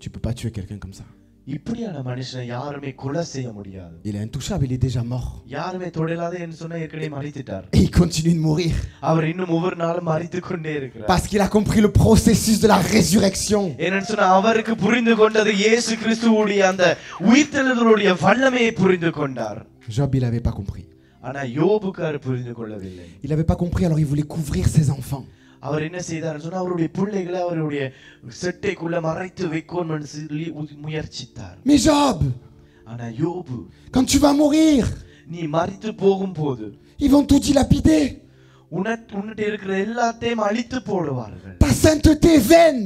Tu peux pas tuer quelqu'un comme ça. இப்படியான மனுஷனை யாருமே கொலை செய்ய முடியாது. Il est intouchable, il est déjà mort. யாருமே தொடலாத என்று சொன்னா ஏற்கனவே மரித்துட்டார். Et il continue de mourir. அவர் இன்னும் ஒவ்வொரு நாளும் மரித்துக் கொண்டே இருக்கிறார். Parce qu'il a compris le processus de la résurrection. ஏன்னு சொன்னா அவருக்கு புரிந்து கொண்டது இயேசு கிறிஸ்துவுடைய அந்த உயிர்த்தெழுதலுடைய வல்லமையை புரிந்து கொண்டார். Job il avait pas compris. ஆனா யோபுக்கு புரிந்து கொள்ளவில்லை. Il avait pas compris, alors il voulait couvrir ses enfants. அவர் என்ன செய்தார்னு சொன்னா அவருடைய பிள்ளைகளை அவருடைய செட்டைக்குள்ள மறைத்து வைக்கணும்னு சொல்லி முயற்சித்தார். Mais Job, ஆனா யோபு, quand tu vas mourir, நீ மரித்து போகும்போது ils vont tout dilapider. உன்னிட்ட இருக்கிற எல்லாத்தையும் அழித்து போடுவார்கள். Ta sainteté vaine.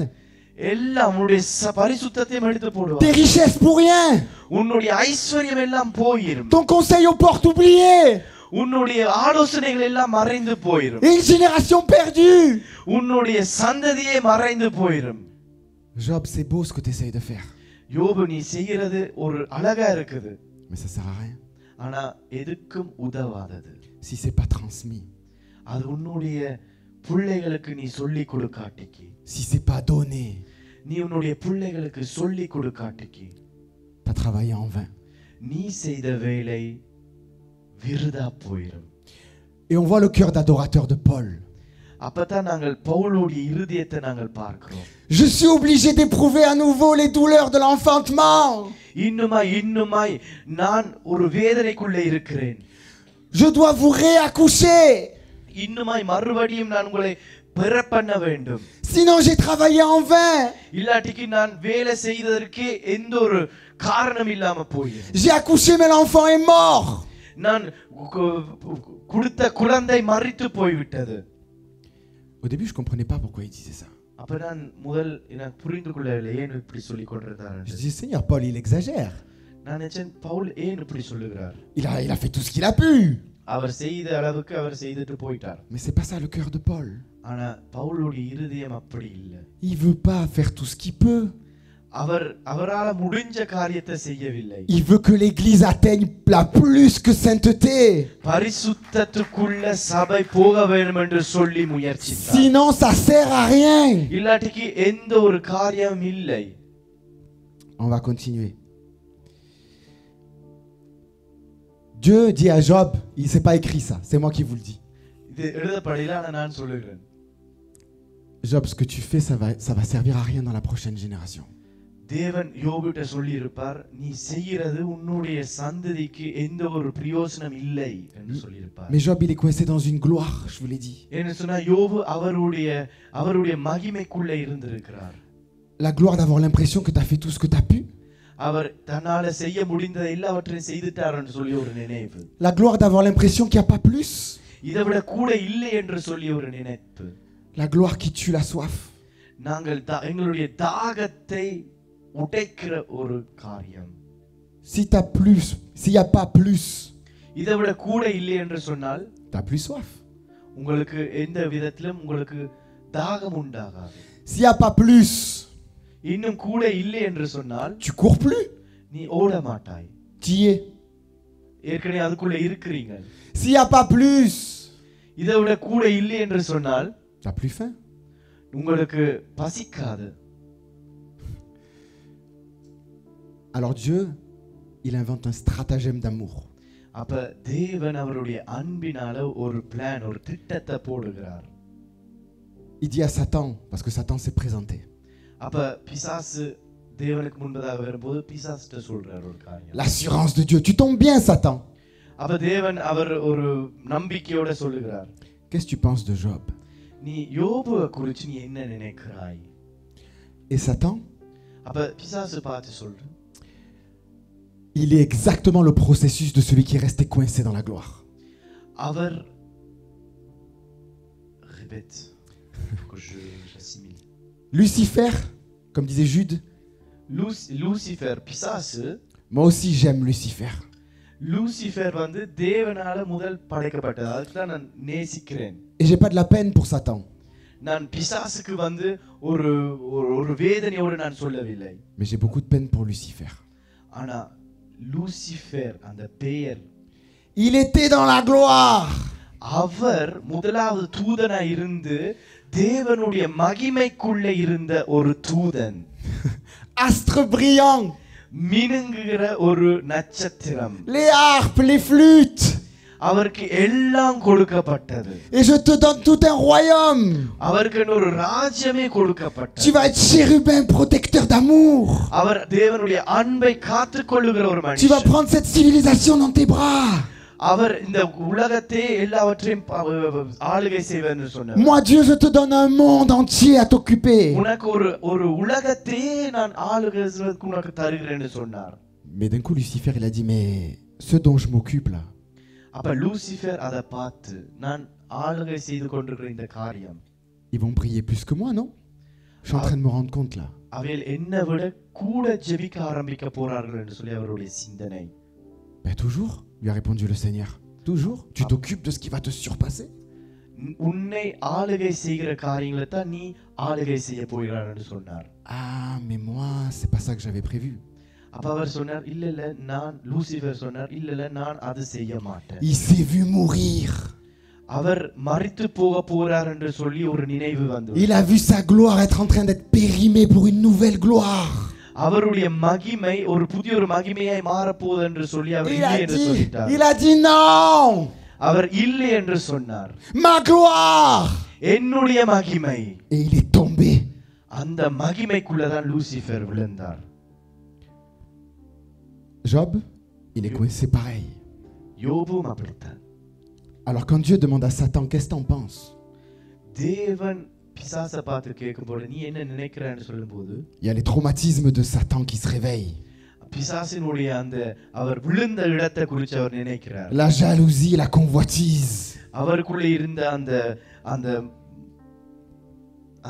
எல்லாம் உன்னுடைய பரிசுத்தத்தையும் எடுத்து Tes போடுவார்கள். richesses pour rien. உன்னுடைய ஐஸ்வர்யம் எல்லாம் போயிரும். Ton conseil aux portes oubliées. உன்னுடைய ஆலோசனைகள் எல்லாம் மறைந்து போயிரும். Et une génération perdue. உன்னுடைய சந்ததியே மறைந்து போயிரும். Job, c'est beau ce que tu essayes de faire. யோபு, நீ செய்யறது ஒரு அழகா இருக்குது. Mais ça sert à rien. ஆனா எதுக்கும் உதவாதது. Si c'est pas transmis. அது உன்னுடைய பிள்ளைகளுக்கு நீ சொல்லி கொடுக்காட்டிக்கு. Si c'est pas donné. நீ உன்னுடைய பிள்ளைகளுக்கு சொல்லி கொடுக்காட்டிக்கு. T'as travaillé en vain. நீ செய்த வேலை விருதா போயிரும். Et on voit le cœur d'adorateur de Paul. அப்பதான் நாங்கள் பவுலுடைய இருதயத்தை நாங்கள் பார்க்கிறோம். Je suis obligé d'éprouver à nouveau les douleurs de l'enfantement. இன்னுமாய் நான் ஒரு வேதனைக்குள்ளே இருக்கிறேன். Je dois vous réaccoucher. இன்னுமாய் மறுபடியும் நான் உங்களை பெற பண்ண வேண்டும். Sinon j'ai travaillé en vain. இல்லாட்டிக்கு நான் வேலை செய்ததற்கு எந்த ஒரு காரணம் இல்லாம போயிடும். J'ai accouché mais l'enfant est mort. நான் கொடுத்த குழந்தை மரித்து போய்விட்டது. Au début je comprenais pas pourquoi il disait ça. அப்ப நான் முதல் எனக்கு புரிந்து கொள்ளவில்லை ஏன் இப்படி சொல்லி கொண்டிருந்தார். Je dis Seigneur, Paul il exagère. நான் நினைச்சேன் பவுல் ஏன் இப்படி சொல்லுகிறார். Il a fait tout ce qu'il a pu. அவர் செய்த அளவுக்கு அவர் செய்துட்டு போயிட்டார். Mais c'est pas ça le cœur de Paul. ஆனா பவுலுடைய இருதயம் அப்படி இல்ல. Il veut pas faire tout ce qu'il peut. அவரால முடிஞ்ச காரியத்தை செய்யவில்லை. Il veut que l'église atteigne la plus que sainteté. பரிசுத்தத்துக்குள்ள சபை போக வேண்டும் என்று சொல்லி முயற்சித்தார். Sinon ça sert à rien. இல்லாட்டிக்கு எந்த ஒரு காரியம் இல்லை. On va continuer. Dieu dit à Job, il s'est pas écrit ça, c'est moi qui vous le dis. இது எழுதப்படல, ஆனா நான் சொல்லுகிறேன். Job, ce que tu fais, ça va servir à rien dans la prochaine génération. தேவன் யோபுட்ட சொல்லி இருப்பார், நீ செய்கிறது உன்னுடைய சந்ததிக்கு எந்த ஒரு பிரயோஜனம் இல்லை என்று சொல்லி இருப்பார். Mais Job, il est coincé dans une gloire, je vous l'ai dit. என்ன சொன்னா யோபு அவருடைய மகிமைக்குள்ள இருந்திருக்கிறார். La gloire d'avoir l'impression que tu as fait tout ce que tu as pu. அவர் தன்னால செய்ய முடிந்த எல்லாவற்றையும் செய்துட்டார்னு சொல்லி ஒரு நினைவு. La gloire d'avoir l'impression qu'il n'y a pas plus. இதைவிட கூட இல்லை என்று சொல்லி ஒரு நினைப்பு. La gloire qui tue la soif. நாங்கள் எங்களுடைய தாகத்தை உடைக்கிற ஒரு காரியம். Si tu as plus, s'il n'y a pas plus, இதைவிட கூட இல்லை என்று சொன்னால் tu as plus soif. உங்களுக்கு எந்த விதத்திலும் உங்களுக்கு தாகம் உண்டாகாது. S'il n'y a pas plus, இன்னும் கூட இல்லை என்று சொன்னால் tu cours plus. நீ ஓட மாட்டாய். Tu y es. ஏற்கனவே அதுக்குள்ள இருக்கிறீங்க. S'il n'y a pas plus, இதைவிட கூட இல்லை என்று சொன்னால் tu as plus faim. உங்களுக்கு பசிக்காது. Alors Dieu, il invente un stratagème d'amour. அப்ப தேவன் அவருடைய அன்பினால ஒரு பிளான், ஒரு திட்டத்தை போடுகிறார். Il dit à Satan, parce que Satan s'est présenté. அப்ப பிசாசு தேவனுக்கு முன்பதாக வரும்போது பிசாசுட்ட சொல்றார் ஒரு காரியம். L'assurance de Dieu, tu tombes bien Satan. அப்ப தேவன் அவர் ஒரு நம்பிக்கையோட சொல்லுகிறார். Qu'est-ce que tu penses de Job? நீ யோபுவை குறித்து நீ என்ன நினைக்கிறாய்? Et Satan, அப்ப பிசாசு பார்த்து சொல்ற, il est exactement le processus de celui qui est resté coincé dans la gloire. அவர் répète que j'assimile. Lucifer, comme disait Jude, Lucifer, பிசாசு, moi aussi j'aime Lucifer. Lucifer வந்து தேவனால முதல் படைக்கப்பட்டது. அதுக்கு தான் நான் நேசிக்கிறேன். Et j'ai pas de la peine pour Satan. நான் பிசாசுக்கு வந்து ஒரு வேதனையோடு நான் சொல்லவில்லை. Mais j'ai beaucoup de peine pour Lucifer. ஆனா லூசிஃபர் அந்த பெயர், il était dans la gloire. அவர் முதலாவது தூதனா இருந்து தேவனுடைய மகிமைக்குள்ள இருந்த ஒரு தூதன். Astre brillant. மினுங்குகிற ஒரு நட்சத்திரம். Les harpes, les flûtes. அவருக்கு எல்லாம் கொடுக்கப்பட்டது. Et je te donne tout un royaume. அவருக்கு ஒரு ராஜ்யமே கொடுக்கப்பட்டது. Tu vas être chérubin protecteur d'amour. அவர் தேவனுடைய அன்பை காத்துக்கொள்ளுகிற ஒரு மனுஷன். Tu vas prendre cette civilisation dans tes bras. அவர் இந்த உலகத்தை எல்லாவற்றையும் ஆளுகை செய்வார் என்று சொன்னார். Moi Dieu, je te donne un monde entier à t'occuper. உனக்கு ஒரு உலகத்தையே நான் ஆளுகை செய்வதற்கு உனக்கு தருகிறேன் என்று சொன்னார். Mais d'un coup Lucifer il a dit mais ce dont je m'occupe là. அப்ப லூசிஃபர் அதை பார்த்து, நான் ஆளுகை செய்து கொண்டிருக்கிற இந்த காரியம், Ils vont prier plus que moi, non? Je suis en train de me rendre compte là. அவையில் என்னை விட கூட ஜெபிக்க ஆரம்பிக்க போறார்கள் என்று சொல்லி அவருடைய சிந்தனை. Ben toujours, lui a répondu le Seigneur. Toujours, tu t'occupes de ce qui va te surpasser. உன்னை ஆளுகை செய்கிற காரியங்களை தான் நீ ஆளுகை செய்ய போகிறார் என்று சொன்னார். Ah mais moi, c'est pas ça que j'avais prévu. அப்ப அவர் சொன்னார், இல்ல நான் லூசிஃபர் சொன்னார், இல்ல நான் அது செய்ய மாட்டேன். Il s'est vu mourir. அவர் மரித்து போக போறார் என்று சொல்லி ஒரு நினைவு வந்தது. Il a vu sa gloire être en train d'être périmée pour une nouvelle gloire. அவருடைய மகிமை ஒரு புதிய ஒரு மகிமையாய் மாற போகுது என்று சொல்லி அவர் இல்லை என்று சொல்லிட்டார். Il a dit non. அவர் இல்லை என்று சொன்னார். Ma gloire. என்னுடைய மகிமை. Et il est tombé. அந்த மகிமைக்குள்ள தான் லூசிஃபர் விழுந்தார். Job, il est coincé pareil. யோபும் அப்படித்தான். Alors quand Dieu demande à Satan, qu'est-ce que t'en penses? தேவன் பிசாசை பார்த்து கேட்கும்போது நீ என்ன நினைக்கிறான்னு சொல்லும்போது, il y a les traumatismes de Satan qui se réveillent. பிசாசினுடைய அந்த அவர் விழுந்த இடத்தை குறித்து அவர் நினைக்கிறார். La jalousie, la convoitise. அவருக்குள்ள இருந்த அந்த அந்த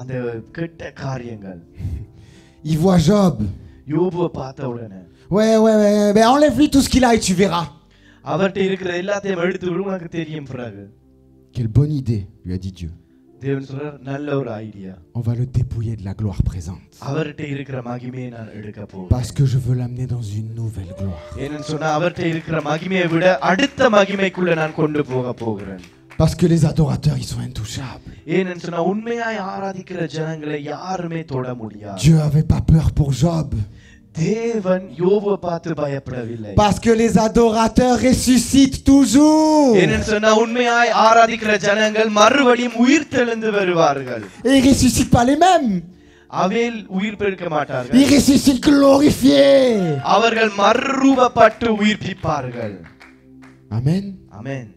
அந்த கெட்ட காரியங்கள். Il voit Job. யோபுவை பார்த்த உடனே, Ouais, enlève-lui tout ce qu'il a et tu verras. அவர்கிட்ட இருக்கிற எல்லாத்தையும் எடுத்து விடு, உனக்கு தெரியும் பிறகு. Quelle bonne idée, lui a dit Dieu. தேவன் சொல்றார் நல்ல ஒரு idea. On va le dépouiller de la gloire présente. அவர்கிட்ட இருக்கிற மகிமையை நான் எடுக்க போறேன். Parce que je veux l'amener dans une nouvelle gloire. ஏன்னு சொன்னா அவர்கிட்ட இருக்கிற மகிமையை விட அடுத்த மகிமைக்குள்ள நான் கொண்டு போகிறேன். Parce que les adorateurs, ils sont intouchables. ஏன்னு சொன்னா உண்மையாய் ஆராதிக்கிற ஜனங்களை யாருமே தொட முடியாது. Dieu avait pas peur pour Job. தேவன் யோபை பார்த்து பயப்படவில்லை. Parce que les adorateurs ressuscitent toujours. ஏன்னு சொன்னா உண்மையாய் ஆராதிக்கிற ஜனங்கள் மறுபடியும் உயிர் தெழுந்து வருவார்கள். Et ils ressuscitent pas les mêmes. அவையில் உயிர் பெருக்க மாட்டார்கள். Ils ressuscitent glorifiés. அவர்கள் மறுரூபப்பட்டு உயிர்ப்பிப்பார்கள். Amen. ஆமென்.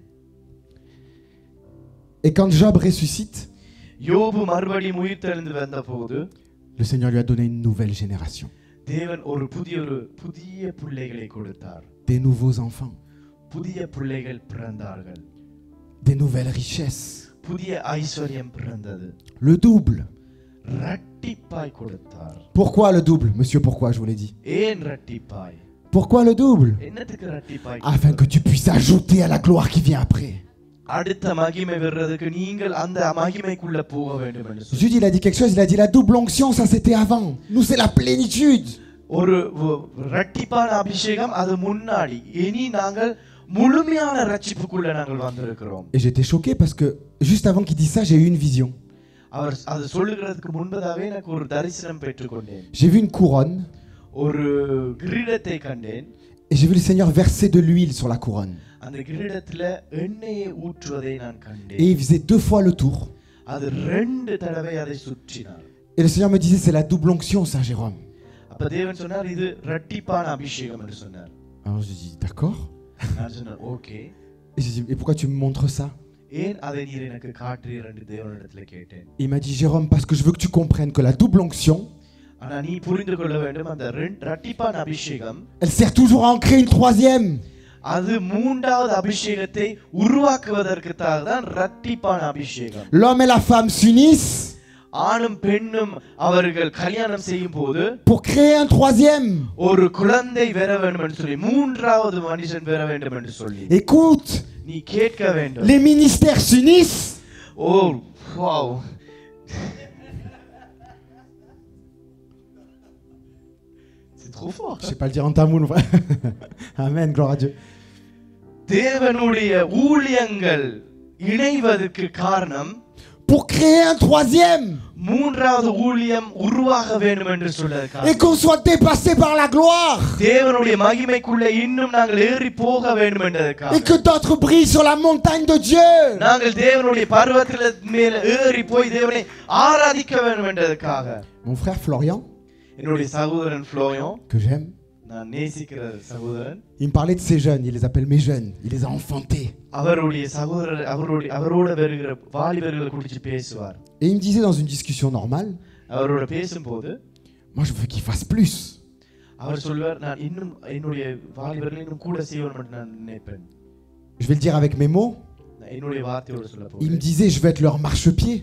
Et quand Job ressuscite, யோபு மறுபடியும் உயிர் தெழுந்து வந்தபோது le Seigneur lui a donné une nouvelle génération. தேவன் ஒரு புதிய பிள்ளைகளை கொடுத்தார். Des nouveaux enfants. புதிய பிள்ளைகள் பிறந்தார்கள். Des nouvelles richesses. புதிய ஐஸ்வர்யம் பிறந்தது. Le double. இரட்டிப்பாய் கொடுத்தார். Pourquoi le double? Monsieur, pourquoi je vous l'ai dit? ஏன் இரட்டிப்பாய்? Pourquoi le double? என்னத்துக்கு இரட்டிப்பாய்? Afin que tu puisses ajouter à la gloire qui vient après. அடுத்த மகிமை வர்றதுக்கு நீங்கள் அந்த மகிமைக்குள்ள போக வேண்டும் என்று சொல்லி. Jude, il a dit quelque chose, il a dit la double onction, ça c'était avant. Nous, c'est la plénitude. ஒரு இரட்டிப்பான அபிஷேகம் அது முன்னாடி. இனி நாங்கள் முழுமையான ரட்சிப்புக்குள்ள நாங்கள் வந்திருக்கிறோம். Et j'étais choqué parce que juste avant qu'il dise ça, j'ai eu une vision. அவர் அது சொல்லுகிறதுக்கு முன்பதாகவே எனக்கு ஒரு தரிசனம் பெற்றுக்கொண்டேன். J'ai vu une couronne. ஒரு கிரீடத்தை கண்டேன். Et j'ai vu le Seigneur verser de l'huile sur la couronne. அந்த கிரீடத்துல எண்ணெயை ஊற்றுவதை நான் கண்டேன். Et il faisait 2 fois le tour. அது 2 தடவை அதை சுற்றினார். Et le Seigneur me disait c'est la double onction, Saint Jérôme. அப்ப தேவன் சொன்னார் இது இரட்டிப்பான அபிஷேகம் என்று சொன்னார். Alors j'ai dit d'accord. நான் சொன்னேன் okay. Et j'ai dit et pourquoi tu me montres ça? ஏன் அதை நீர் எனக்கு காட்டுறீர் என்று தேவனிடத்தில் கேட்டேன். Il m'a dit Jérôme parce que je veux que tu comprennes que la double onction, ஆனா நீ புரிந்து கொள்ள வேண்டும் அந்த இரட்டிப்பான அபிஷேகம் elle sert toujours à en créer une troisième. அது மூன்றாவது அபிஷேகத்தை உருவாக்குவதற்காக தான் இரட்டிப்பான அபிஷேகம். L'homme et la femme s'unissent ஆணும் பெண்ணும் அவர்கள் கல்யாணம் செய்யும் போது pour créer un troisième. ஒரு குழந்தை வர வேண்டும் என்று சொல்லி மூன்றாவது மனுஷன் வர வேண்டும் என்று சொல்லி. Écoute, நீ கேட்க வேண்டும். les ministères s'unissent. Oh, wow. C'est trop fort. Je sais pas le dire en tamoul. Amen, gloire à Dieu. தேவனுடைய ஊழியங்கள் இணைவதற்கு காரணம் pour créer un troisième. மூன்றாவது ஊழியம் உருவாக வேண்டும் என்று சொல்லுகிறார். Et qu'on soit dépassé par la gloire. தேவனுடைய மகிமைக்குள்ள இன்னும் நாங்கள் ஏறி போக வேண்டும் என்றதற்காக. Et que d'autres brillent sur la montagne de Dieu. நாங்கள் தேவனுடைய பர்வதத்தின் மேல் ஏறி போய் தேவனை ஆராதிக்க வேண்டும் என்றதற்காக. Mon frère Florian, என்னுடைய சகோதரன் ஃப்ளோரியான், que j'aime, நான் நேசிக்கிற சகோதரன், il me parlait de ces jeunes, il les appelle mes jeunes, il les a enfantés. அவருடைய சகோதரர் அவரோட வருகிற வாலிபர்களை குறித்து பேசுவார். Et il me disait dans une discussion normale, அவரோட பேசும்போது moi je veux qu'ils fassent plus. அவர் சொல்வார் நான் இன்னும் என்னுடைய வாலிபர்களை இன்னும் கூட செய்யணும் என்று நான் நினைப்பேன். Je vais le dire avec mes mots. என்னுடைய வார்த்தையோட சொல்ல Il me போகிறேன். disait je veux être leur marchepied.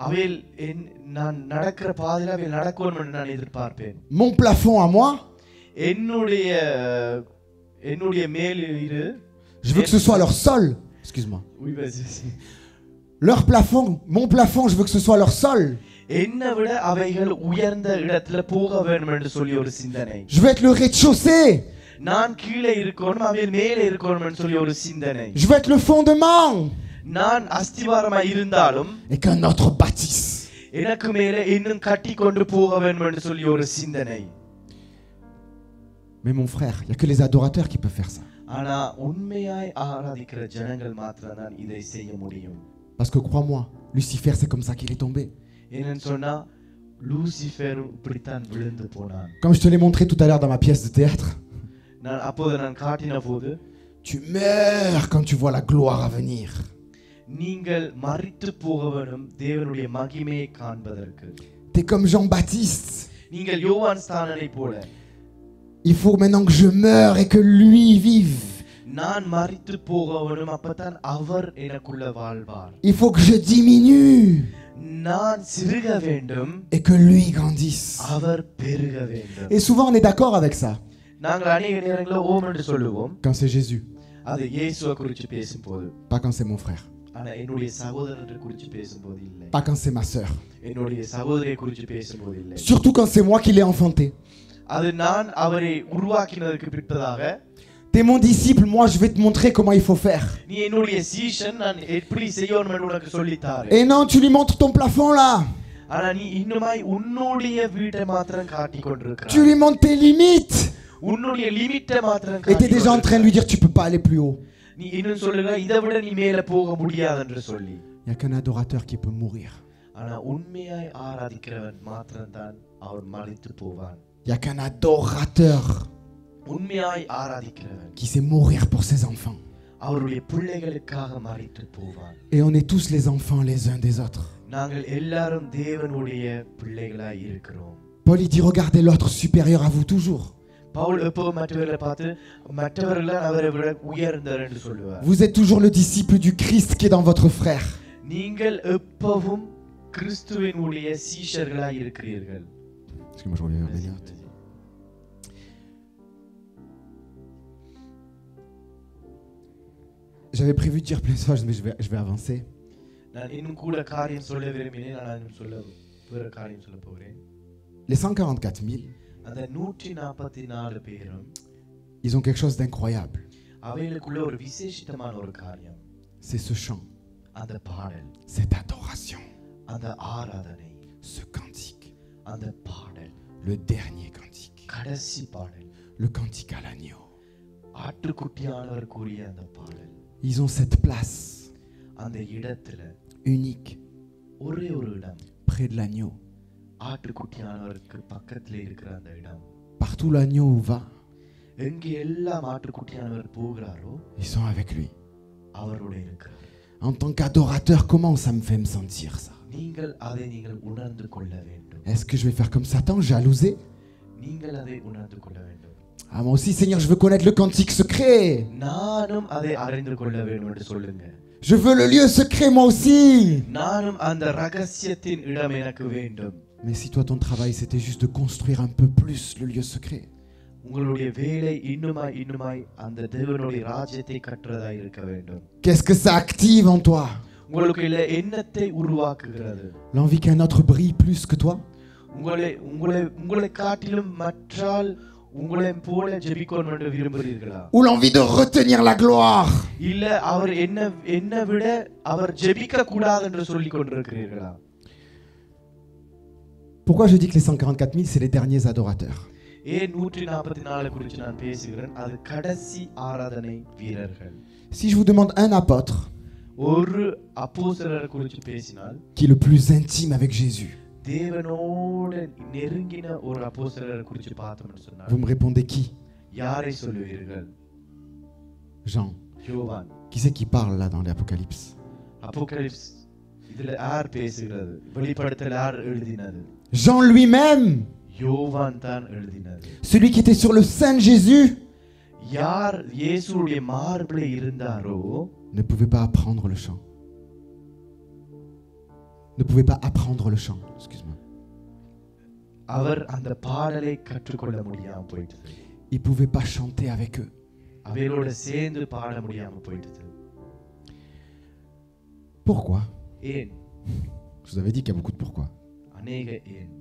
அவையில் நான் நடக்கிற பாதையில் அவையில் நடக்கணும் என்று நான் எதிர்பார்ப்பேன். Mon plafond à moi, என்னுடைய மேலீடு je veux que ce soit leur sol. Excuse-moi. Oui, vas-y. Leur plafond, mon plafond, je veux que ce soit leur sol. என்னை விட அவைகள் உயர்ந்த இடத்துல போக வேண்டும் என்று சொல்லி ஒரு சிந்தனை. Je veux être le rez-de-chaussée. நான் கீழே இருக்கணும் அவைகள் மேலே இருக்கணும் என்று சொல்லி ஒரு சிந்தனை. Je veux être le fondement. நான் அஸ்திவாரமாய் இருந்தாலும் Et qu'un autre bâtisse. எனக்கு மேலே இன்னும் கட்டி கொண்டு போக வேண்டும் என்று சொல்லி ஒரு சிந்தனை. Mais mon frère, il n'y a que les adorateurs qui peuvent faire ça. ஆனா உண்மையாய் ஆராதிக்கிற ஜனங்கள் மாத்திரம் தான் இதை செய்ய முடியும். Parce que crois-moi, Lucifer, c'est comme ça qu'il est tombé. ஏன்னு சொன்னா லூசிஃபர் இப்படித்தான் விழுந்து போனான். Comme je te l'ai montré tout à l'heure dans ma pièce de théâtre. அப்போது நான் காட்டின போது Tu meurs quand tu vois la gloire à venir. நீங்கள் மரித்து போக வேண்டும் தேவனுடைய மகிமையை காண்பதற்கு. T'es comme Jean-Baptiste. நீங்கள் யோவான் ஸ்நானனை போல. Il faut maintenant que je meure et que lui vive. நான் மரித்து போக வேண்டும் அப்பதான் அவர் எனக்குள்ள வாழ்வார். Il faut que je diminue. நான் சிறுக வேண்டும் et que lui grandisse. அவர் பெருக வேண்டும். Et souvent on est d'accord avec ça. நாங்கள் அநேக நேரங்களில் ஓம் என்று சொல்லுவோம். Quand c'est Jésus. அது இயேசுவை குறித்து பேசும்போது. Pas quand c'est mon frère. ஆனா என்னுடைய சகோதரரை குறித்து பேசும்போது இல்லை. Pas quand c'est ma sœur. என்னுடைய சகோதரியை குறித்து பேசும்போது இல்லை. Surtout quand c'est moi qui l'ai enfanté. அது நான் அவரை உருவாக்கினதற்கு பிற்பதாக T'es mon disciple, moi je vais te montrer comment il faut faire. நீ என்னுடைய சீஷன், நான் எப்படி செய்யணும் என்று உனக்கு சொல்லித் தாரேன். Et non, tu lui montres ton plafond là. ஆனா நீ இன்னுமாய் உன்னுடைய வீட்டை மாத்திரம் காட்டிக் Tu கொண்டிருக்கிறாய். lui montres tes limites. உன்னுடைய லிமிட்டை மாத்திரம் Et t'es déjà en train de lui dire tu peux pas aller plus haut. நீ இன்னும் சொல்லுங்க இதை விட நீ மேல போக முடியாது என்று சொல்லி. Il y a qu'un adorateur qui peut mourir. ஆனா உண்மையாய் ஆராதிக்கிறவன் மாத்திரம் தான் அவர் மரித்து போவான். Il y a qu'un adorateur உண்மையாய் ஆராதிக்கிறவன் qui sait mourir pour ses enfants. அவருடைய பிள்ளைகளுக்காக மரித்து போவான். Et on est tous les enfants les uns des autres. நாங்கள் எல்லாரும் தேவனுடைய பிள்ளைகளாய் இருக்கிறோம். Paul il dit regardez l'autre supérieur à vous toujours. Pavul எப்பவும் மற்றவர்களை பார்த்து மற்றவர்கள் அவரை விட உயர்ந்தவர் என்று சொல்லுவார். Vous êtes toujours le disciple du Christ qui est dans votre frère. நீங்கள் எப்பவும் கிறிஸ்துவினுடைய சீஷர்களாய் இருக்கிறீர்கள். Excuse-moi, je reviens vers mes notes. J'avais prévu de dire plein de choses, mais je vais avancer. நான் இன்னும் கூட காரியம் சொல்ல விரும்பினேன். நான் சொல்ல வேற காரியம் சொல்ல போகிறேன். Les 144 000, அந்த 144 பேரும் ils ont quelque chose d'incroyable. அவைகளுக்குள்ள ஒரு விசேஷமான ஒரு காரியம். C'est ce chant, அந்த பாடல், cette adoration, அந்த ஆராதனை, ce cantique, அந்த பாடல், le dernier cantique, கடைசி பாடல், le cantique à l'agneau. ஆட்டுக்குட்டியானவர் கூறிய அந்த பாடல். Ils ont cette place அந்த இடத்துல unique ஒரே ஒரு இடம், près de l'agneau. ஆட்டுக்குட்டியானவருக்கு பக்கத்துல இருக்கிற அந்த இடம். Partout l'agneau va, எங்கே எல்லாம் ஆட்டுக்குட்டியானவர் போகிறாரோ ils sont avec lui. அவரோட இருக்கிறார். En tant qu'adorateur, comment ça me fait me sentir ça? நீங்கள் அதை நீங்கள் உணர்ந்து கொள்ள வேண்டும். Est-ce que je vais faire comme Satan, jalousé? நீங்கள் அதை உணர்ந்து கொள்ள வேண்டும். Ah, moi aussi, Seigneur, je veux connaître le cantique secret. நானும் அதை அறிந்து கொள்ள வேண்டும் என்று சொல்லுங்க. Je veux le lieu secret, moi aussi. நானும் அந்த ரகசியத்தின் இடம் எனக்கு வேண்டும். Mais si toi, ton travail, c'était juste de construire un peu plus le lieu secret. உங்களுடைய வேலை இன்னுமாய் அந்த தேவனுடைய ராஜ்யத்தை கட்டுறதாய் இருக்க வேண்டும். Qu'est-ce que ça active en toi? உங்களுக்கு இல்ல எண்ணத்தை உருவாக்குகிறது. L'envie qu'un autre brille plus que toi? உங்களை காட்டிலும் மற்றால் உங்களை போல ஜெபிக்கணும் என்று விரும்புகிறீர்களா? Ou l'envie de retenir la gloire? இல்ல அவர் என்ன விட அவர் ஜெபிக்க கூடாது என்று சொல்லிக் கொண்டிருக்கிறீர்களா? Pourquoi je dis que les 144 000, c'est les derniers adorateurs? ஏன் 144 குறித்து நான் பேசுகிறேன்? அது கடைசி ஆராதனை வீரர்கள். Si je vous demande un apôtre ஒரு அப்போஸ்தலரை குறித்து பேசினால், qui est le plus intime avec Jésus, தேவனோடு நெருங்கின ஒரு அப்போஸ்தலரை குறித்து பார்த்தோம்னு சொன்னால், vous me répondez qui? யாரை சொல்லுவீர்கள்? Jean. யோவான். Qui c'est qui parle là dans l'Apocalypse? Apocalypse இதுல யார் பேசுகிறது? வெளிப்படுத்தல் யார் எழுதினது? Jean lui-même, யோவான் தான் எழுதினது. celui qui était sur le sein de Jésus, யார் இயேசுவுடைய மார்பிலே இருந்தாரோ ne pouvait pas apprendre le chant. Ne pouvait pas apprendre le chant, excuse-moi. அவர் அந்த பாடலை கற்றுக்கொள்ள முடியாம போயிட்டது. Il pouvait pas chanter avec eux. அவரோட சேர்ந்து பாட முடியாம போயிட்டது. Pourquoi? ஏன்? Je vous avais dit qu'il y a beaucoup de pourquoi. அநேக ஏன்.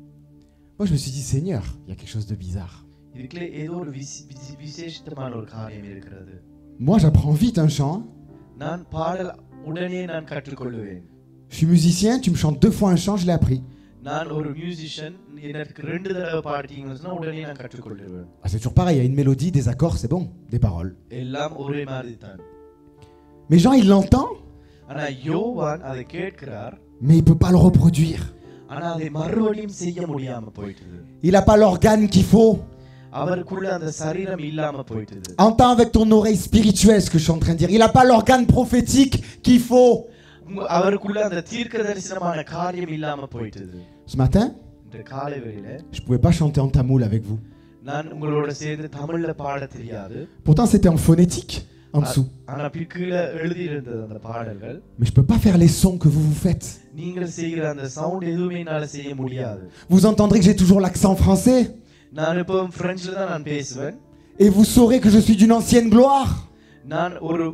Moi je me suis dit, Seigneur, il y a quelque chose de bizarre. இதுக்குள்ள ஏதோ ஒரு விசேஷமான ஒரு காரியம் இருக்கிறது. Moi j'apprends vite un chant. நான் பாடல் உடனே நான் கற்றுக்கொள்வேன். Je suis musicien, tu me chantes 2 fois un chant, je l'ai appris. நான் ஒரு மியூசிஷியன், எனக்கு 2 தடவை பாடிட்டீங்கன்னு சொன்னா உடனே நான் கற்றுக்கொள்வேன். Ah, c'est toujours pareil, il y a une mélodie, des accords, c'est bon, des paroles. எல்லாம் ஒரே மாதிரி தான். Mais Jean il l'entend, ஆனா யோவான் அதை கேட்கிறார், mais il peut pas le reproduire. ஆனா அதை மறுபடியும் செய்ய முடியாம போயிட்டது. Il a pas l'organe qu'il faut. அவருக்குள்ள அந்த சரீரம் இல்லாம போயிட்டது. Entends avec ton oreille spirituelle ce que je suis en train de dire. Il a pas l'organe prophétique qu'il faut. அவருக்குள்ள அந்த தீர்க்கதரிசனமான காரியம் இல்லாம போயிட்டது. Ce matin, இந்த காலை வேளையில je pouvais pas chanter en tamoul avec vous. நான் உங்களோட சேர்ந்து தமிழ்ல பாட தெரியாது. Pourtant c'était en phonétique en dessous. ஆனா கீழ எழுதி இருந்தது அந்த பாடல்கள். Mais je peux pas faire les sons que vous faites. நீங்கள் செய்கிற அந்த சவுண்ட் எதுவுமே என்னால செய்ய முடியாது. Vous entendrez que j'ai toujours l'accent français. நான் எப்பவும் பிரெஞ்சில தான் நான் பேசுவேன். Et vous saurez que je suis d'une ancienne gloire. நான் ஒரு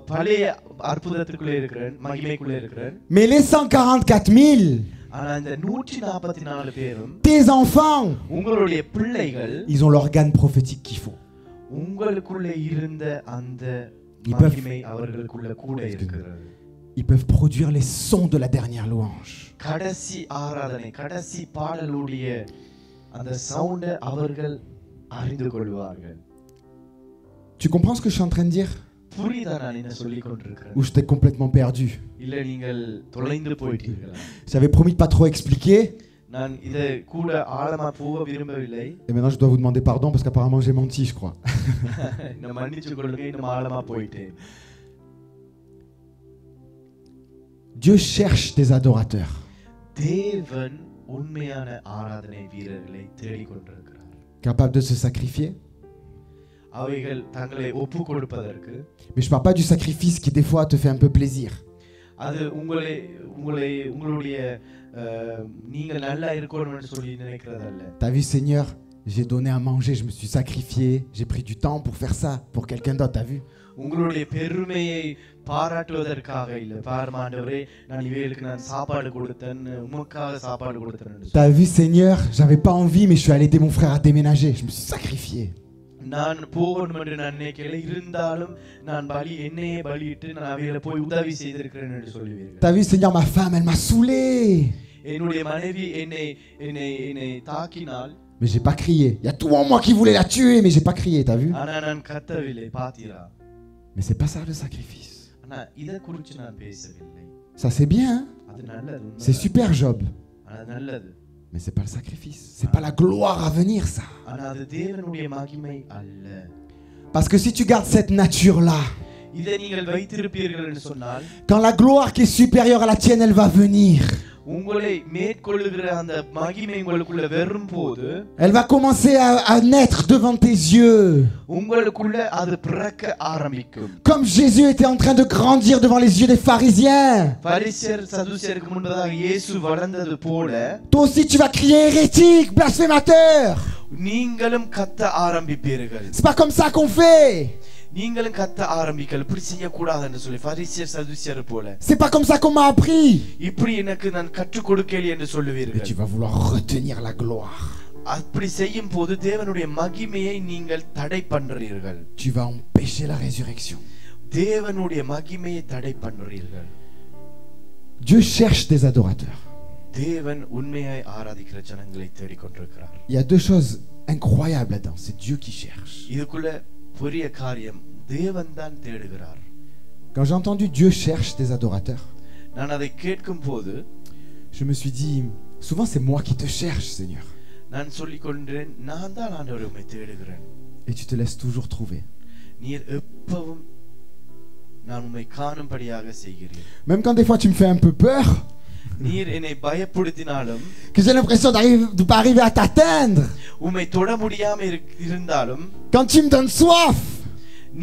பழைய அற்புதத்துக்குள்ளே இருக்கிறேன், மகிமைக்குள்ளே இருக்கிறேன். Mais les 144 000, ஆனா இந்த 144 பேரும் tes enfants, உங்களுடைய பிள்ளைகள், ils ont l'organe prophétique qu'il faut. உங்களுக்குள்ளே இருந்த அந்த Ils peuvent- மகிமை அவர்களுக்குள்ள கூட இருக்கிறது. Ils peuvent produire les sons de la dernière louange. கடைசி ஆராதனை, கடைசி பாடலுடைய அந்த சவுண்டை அவர்கள் அறிந்து கொள்வார்கள். Tu comprends ce que je suis en train de dire? புரியுதா நான் என்ன சொல்லிக் கொண்டிருக்கிறேன்? Ou je t'ai complètement perdu? இல்ல நீங்கள் தொலைந்து போயிட்டீர்களா? J'avais promis de pas trop expliquer. நான் இதை கூட ஆழமா போக விரும்பவில்லை. Et maintenant je dois vous demander pardon parce qu'apparemment j'ai menti, je crois. நான் மன்னிச்சு கொள்ளுங்க, இன்னும் ஆழமா போயிட்டேன். Dieu cherche des adorateurs. தேவன் உண்மையான ஆராதனை வீரர்களை தேடிக் கொண்டிருக்கிறார். Capables de se sacrifier. அவைகள் தங்களை ஒப்பு கொடுப்பதற்கு. Mais je parle pas du sacrifice qui des fois te fait un peu plaisir. அது உங்களுடைய நீங்கள் நல்லா இருக்கணும்னு சொல்லி நினைக்கிறதல்ல. T'as vu Seigneur, j'ai donné à manger, je me suis sacrifié, j'ai pris du temps pour faire ça, pour quelqu'un d'autre, t'as vu? உங்களுடைய பெருமையை பாராட்டுவதற்காக இல்ல. பாரமாண்டவரே, நான் இவைகளுக்கு நான் சாப்பாடு கொடுத்தேன், உமக்காக சாப்பாடு கொடுத்தேன். T'as vu Seigneur, j'avais pas envie mais je suis allé aider mon frère à déménager, je me suis sacrifié. நான் போகணும் என்று நான் நினைக்கல, இருந்தாலும் நான் என்னையே பலியிட்டு நான் அவைகளை போய் உதவி செய்திருக்கிறேன் என்று சொல்லுவீர்கள். T'as vu Seigneur, ma femme elle m'a saoulé. என்னுடைய மனைவி என்னை தாக்கினாள். Mais j'ai pas crié. Il y a tout en moi qui voulait la tuer mais j'ai pas crié, t'as vu? ஆனா நான் கத்தவில்லை, பாத்தீரா? Mais c'est pas ça le sacrifice. ஆனா இத குறித்து நான் பேசவில்லை. Ça c'est bien, hein? அது நல்லது. C'est super Job. ஆனா நல்லது. Mais c'est pas le sacrifice, c'est pas la gloire à venir ça. ஆனா அது தேவனுடைய மகிமை அல்ல. Parce que si tu gardes cette nature-là, இதை நீங்கள் வைத்திருப்பீர்கள் என்று சொன்னால், quand la gloire qui est supérieure à la tienne, elle va venir, உங்களை மேற்கொள்ளுகிற அந்த மகிமை உங்களுக்குள்ள வரும்போது, elle va commencer à naître devant tes yeux. உங்களுக்குள்ள அது பிறக்க ஆரம்பிக்கும். Comme Jésus était en train de grandir devant les yeux des pharisiens. பரிசேயர் சதுசேயருக்கு முன்பதாக இயேசு வளர்ந்தது போல, Toi aussi tu vas crier hérétique, blasphémateur. நீங்களும் கத்த ஆரம்பிப்பீர்கள். C'est pas comme ça qu'on fait. நீங்களும் கத்த ஆரம்பிக்கல. இப்படி செய்யக்கூடாது என்று சொல்லி பரிசேயர் சதுசேயர் போல. C'est pas comme ça qu'on m'a appris. இப்படி எனக்கு நான் கற்றுக் கொடுக்கல என்று Et சொல்லுவீர்கள். tu vas vouloir retenir la gloire. அப்படி செய்யும் போது தேவனுடைய மகிமையை நீங்கள் தடை பண்றீர்கள். Tu vas empêcher la résurrection. தேவனுடைய மகிமையை தடை பண்றீர்கள். Dieu cherche des adorateurs. தேவன் உண்மையாய் ஆராதிக்கிற ஜனங்களை தேடிக் கொண்டிருக்கிறார். Il y a deux choses incroyables là-dedans. C'est Dieu qui cherche. இதுக்குள்ள பெரிய காரியம், தேவன் தான் தேடுகிறார். Quand j'ai entendu Dieu cherche des adorateurs, நான் அதை கேட்கும் போது je me suis dit, souvent c'est moi qui te cherche, Seigneur. நான் சொல்லிக் கொண்டேன், நான் தான் ஆண்டவரை உம்மை தேடுகிறேன். Et tu te laisses toujours trouver. நீர் எப்பவும் நான் உம்மை காணும்படியாக செய்கிறீர். Même quand des fois tu me fais un peu peur, நீர் என்னை பயப்படுத்தினாலும், que j'ai l'impression de pas arriver à t'atteindre. உம்மை தொட முடியாம இருந்தாலும், Quand tu me donnes soif,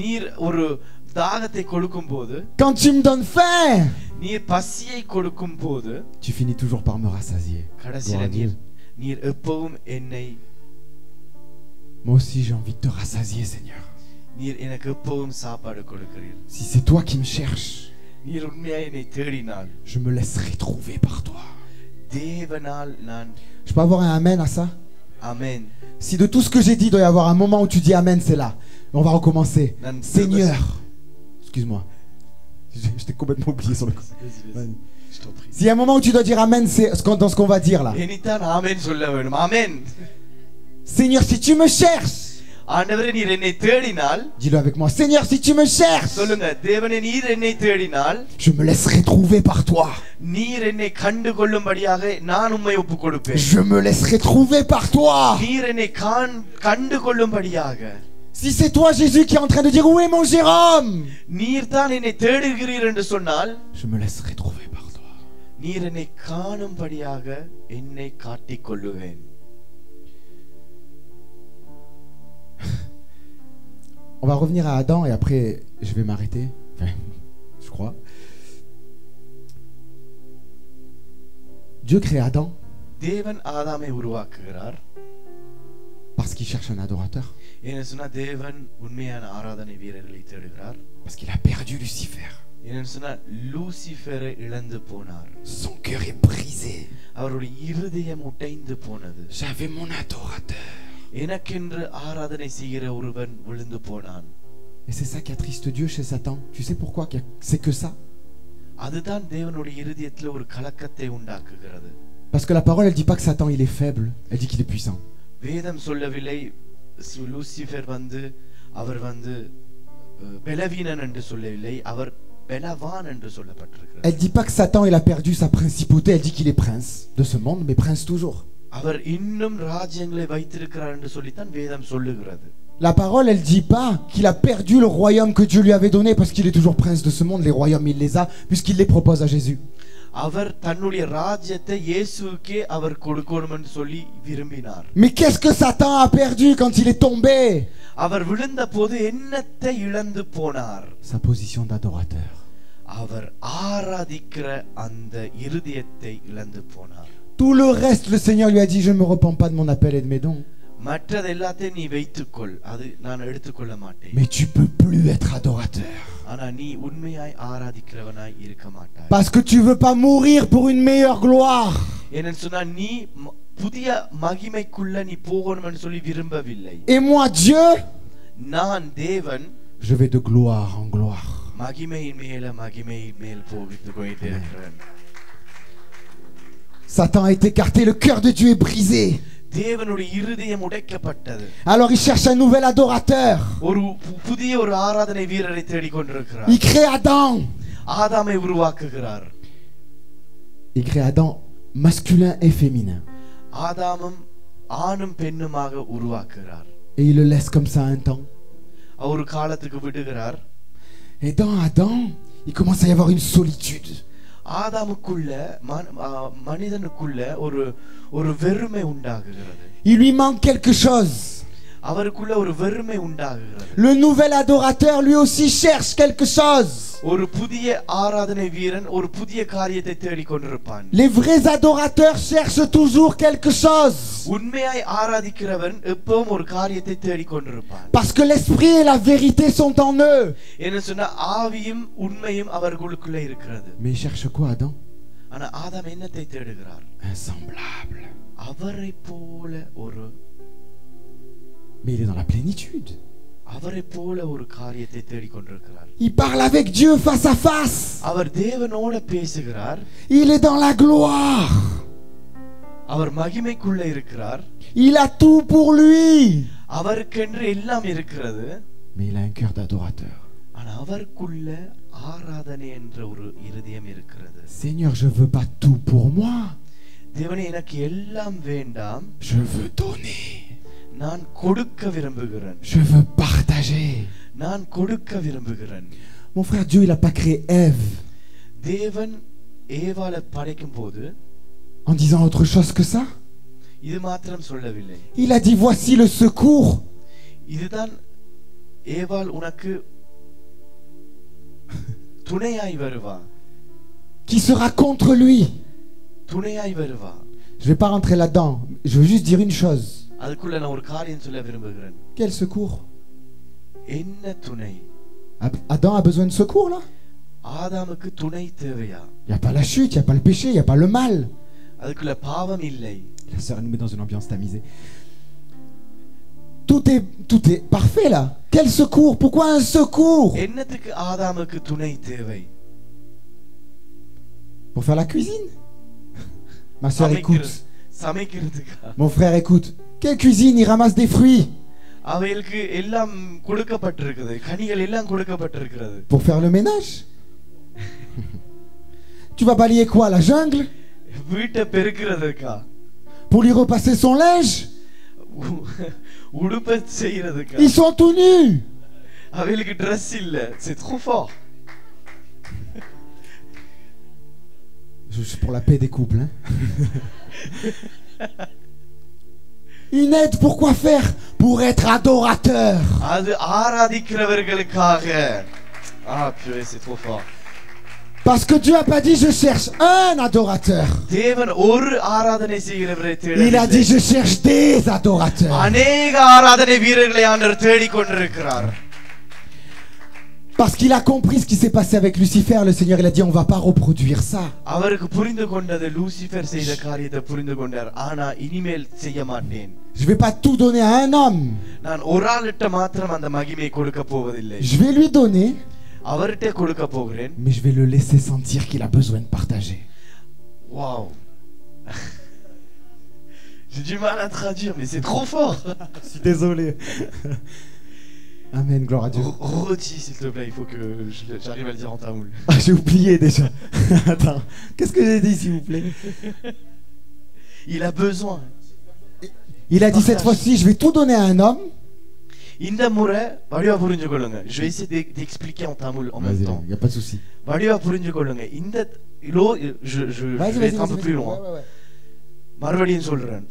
நீர் ஒரு தாகத்தை கொடுக்கும் போது, quand tu me donnes faim, நீர் பசியை கொடுக்கும் போது, tu finis toujours par me rassasier. கடைசில Gloire à Dieu. நீர் எப்பவும் என்னை, Moi aussi j'ai envie de te rassasier, Seigneur. நீர் எனக்கு எப்பவும் சாப்பாடு கொடுக்கிறீர். Si c'est toi qui me cherches, நீர் உண்மையா என்னை தேடினால், je me laisserai trouver par toi. தேவனால் நான். Je peux avoir un amen à ça? Amen. Si de tout ce que j'ai dit, il doit y avoir un moment où tu dis amen, c'est là. On va recommencer. Nan- Seigneur, excuse-moi, je t'ai complètement oublié sur le coup. Vas-y. Je t'en prie. S'il y a un moment où tu dois dire amen, c'est dans ce qu'on va dire là. இனிதான் ஆமென் சொல்ல வேண்டும். ஆமென். Seigneur, si tu me cherches, ஆண்டவரே நீர் என்னை தேடினால், dis-le avec moi. Seigneur, si tu me cherches, சொல்லுங்க, தேவனே நீர் என்னை தேடினால், je me laisserai trouver par toi. நீர் என்னை கண்டு கொள்ளும்படியாக நான் உம்மை ஒப்புக் கொடுப்பேன். Je me laisserai trouver par toi. நீர் என்னை கண்டு கொள்ளும்படியாக. Si c'est toi, Jésus, qui est en train de dire où est mon Jérôme, நீர் தான் என்னை தேடுகிறீர் என்று சொன்னால், je me laisserai trouver par toi. நீர் என்னை காணும்படியாக என்னை காட்டிக் கொள்ளுவேன். On va revenir à Adam et après je vais m'arrêter. Enfin, je crois. Dieu crée Adam. தேவன் ஆதாமை உருவாக்குகிறார். Parce qu'il cherche un adorateur. ஏன்னு சொன்னா தேவன் உண்மையான ஆராதனை வீரர்களை தேடுகிறார். Parce qu'il a perdu Lucifer. ஏன்னு சொன்னா லூசிஃபரை இழந்து போனார். Son cœur est brisé. அவருடைய இருதயம் உடைந்து போனது. J'avais mon adorateur. எனக்கென்று ஆராதனை செய்கிற ஒருவன் விழுந்து போனான். Et c'est ça qui attriste Dieu chez Satan. Tu sais pourquoi c'est que ça? அதுதான் தேவனுடைய இருதயத்தில் ஒரு கலக்கத்தை உண்டாக்குகிறது. Parce que la parole, elle dit pas que Satan il est faible, elle dit qu'il est puissant. வேதம் சொல்லவில்லை Lucifer அவர் பலவீனன் என்று சொல்லவில்லை, அவர் பலவான் என்று சொல்லப்பட்டிருக்கிறது. Elle dit pas que Satan il a perdu sa principauté, elle dit qu'il est prince de ce monde, mais prince toujours. அவர் இன்னும் ராஜ்யங்களை வைத்திருக்கிறார் என்று சொல்லித்தான் வேதம் சொல்லுகிறது. La parole, elle dit pas qu'il a perdu le royaume que Dieu lui avait donné parce qu'il est toujours prince de ce monde. Les royaumes, il les a puisqu'il les propose à Jésus. அவர் தன்னுடைய ராஜ்யத்தை இயேசுவுக்கே அவர் கொடுக்கணும் என்று சொல்லி விரும்பினார். Mais qu'est-ce que Satan a perdu quand il est tombé? அவர் விழுந்தபோது என்னத்தை இழந்து போனார்? Sa position d'adorateur. அவர் ஆராதிக்கிற அந்த இருதயத்தை இழந்து போனார். Tout le reste, le Seigneur lui a dit, je ne me repens pas de mon appel et de mes dons. மற்றது எல்லாத்தையும் நீ வைத்துக்கொள், அது நான் எடுத்துக்கொள்ள மாட்டேன். Mais tu peux plus être adorateur. ஆனா நீ உண்மையாய் ஆராதிக்கிறவனாய் இருக்க மாட்டாய். Parce que tu veux pas mourir pour une meilleure gloire. ஏன்னு சொன்னா நீ புதிய மகிமைக்குள்ள நீ போகணும்னு சொல்லி விரும்பவில்லை. Et moi, Dieu, நான் தேவன், je vais de gloire en gloire. மகிமையின் மேல் போகிட்டு போயிட்டே இருக்கிறேன். Satan a été écarté, le cœur de Dieu est brisé. தேவனுடைய இருதயம் உடைக்கப்பட்டது. Alors il cherche un nouvel adorateur. ஒரு புதிய ஒரு ஆராதனை வீரரை தேடிக் கொண்டிருக்கிறார். Il crée Adam. ஆதாமை உருவாக்குகிறார். Il crée Adam masculin et féminin. ஆதாமும் ஆணும் பெண்ணுமாக உருவாக்குகிறார். Et il le laisse comme ça un temps. ஒரு காலத்துக்கு விடுகிறார். Et dans Adam, il commence à y avoir une solitude. ஆதாமுக்குள்ள மனிதனுக்குள்ள ஒரு வெறுமை உண்டாகுகிறது. Il lui manque quelque chose. அவருக்குள்ள ஒரு வெறுமை உண்டாகுகிறது. Le nouvel adorateur lui aussi cherche quelque chose. ஒரு புதிய ஆராதனை வீரன் ஒரு புதிய காரியத்தை தேடிக் கொண்டிருப்பான். Les vrais adorateurs cherchent toujours quelque chose. உண்மையாய் ஆராதிக்கிறவன் எப்பவும் ஒரு காரியத்தை தேடிக் கொண்டிருப்பான். Parce que l'esprit et la vérité sont en eux. என்ன சொன்னா ஆவியும் உண்மையும் அவர்களுக்குள்ள இருக்கிறது. Mais il cherche quoi, Adam? ஆனா ஆதாம் என்னத்தை தேடுகிறார்? Un semblable. அவரை போல ஒரு Mais il est dans la plénitude. அவரை போல ஒரு காரியத்தை தேடிக் கொண்டிருக்கிறார். Il parle avec Dieu face à face. அவர் தேவனோட பேசுகிறார். Il est dans la gloire. அவர் மகிமைக்குள்ள இருக்கிறார். Il a tout pour lui. அவருக்கென்று எல்லாம் இருக்கிறது. Mais il a un cœur d'adorateur. ஆனா அவருக்குள்ள ஆராதனை என்ற ஒரு இருதயம் இருக்கிறது. Seigneur, je veux pas tout pour moi. தேவனே எனக்கு எல்லாம் வேண்டாம். Je veux donner. நான் கொடுக்க விரும்புகிறேன். Je veux partager. நான் கொடுக்க விரும்புகிறேன். Mon frère, Dieu il a pas créé Ève தேவன் ஏவாளை படைக்கும் போது en disant autre chose que ça. இது மாத்திரம் சொல்லவில்லை. Il a dit voici le secours. இதுதான் ஏவாள் உனக்கு துணையாய் வருவா. Qui sera contre lui. துணையாய் வருவா. Je vais pas rentrer là-dedans. Je veux juste dire une chose. அதுக்குள்ள நான் ஒரு காரியம் சொல்ல விரும்புகிறேன். Quel secours? என்ன துணை? Adam a besoin de secours là? ஆதாமுக்கு துணை தேவையா? Il n'y a pas la chute, il n'y a pas le péché, il n'y a pas le mal. அதுக்குள்ள பாவம் இல்லை. La sœur nous met dans une ambiance tamisée. Tout est parfait là. Quel secours? Pourquoi un secours? என்னத்துக்கு ஆதாமுக்கு துணை தேவை? Pour faire la cuisine? Ma sœur écoute. சமைக்கிறதுக்கா? Mon frère écoute. Quelle cuisine? Il ramasse des fruits. அவைகளுக்கு எல்லாம் கொடுக்கப்பட்டிருக்கிறது. கனிகள் எல்லாம் கொடுக்கப்பட்டிருக்கிறது. Pour faire le ménage? Tu vas balayer quoi? La jungle? வீட்டை பெருக்கிறதுக்கா? Pour lui repasser son linge? உடுப்பை செய்யறதுக்கா? Ils sont tout nus. அவைகளுக்கு Dress இல்ல. C'est trop fort. Je suis pour la paix des couples. Hein? Une aide pour quoi faire? Pour être adorateur. அது ஆராதிக்கிறவர்களுக்காக. Ah purée, c'est trop fort. Parce que Dieu n'a pas dit je cherche un adorateur. தேவன் ஒரு ஆராதனை செய்கிறவரை Il a தேடவில்லை. dit je cherche des adorateurs. அநேக ஆராதனை வீரர்களை ஆண்டவர் தேடிக்கொண்டிருக்கிறார். Parce qu'il a compris ce qui s'est passé avec Lucifer, le Seigneur il a dit on va pas reproduire ça. அவருக்கு புரிந்து கொண்டது லூசிஃபர் செய்த காரியத்தை புரிந்து கொண்டார். ஆனா இனிமேல் செய்ய மாட்டேன். Je vais pas tout donner à un homme. நான் ஒரு ஆளுட்ட மாத்திரம் அந்த மகிமை கொடுக்க போவதில்லை. Je vais lui donner, அவர்கிட்ட கொடுக்க போகிறேன். mais je vais le laisser sentir qu'il a besoin de partager. Waouh. J'ai du mal à traduire, mais c'est trop fort. Je suis désolé. Amen, gloire à Dieu. Redis s'il te plaît, il faut que j'arrive à le dire en tamoul. Ah, j'ai oublié déjà. Attends, qu'est-ce que j'ai dit s'il vous plaît? Il a besoin. Il a dit cette fois-ci je vais tout donner à un homme. இந்த முறை வடிவா புரிஞ்சுக்கொள்ளுங்க. Je vais essayer d'expliquer en tamoul en même temps. Il y a pas de souci. வடிவா புரிஞ்சுக்கொள்ளுங்க. இந்த je vais être un peu plus loin. மறுபடியும் சொல்றேன்.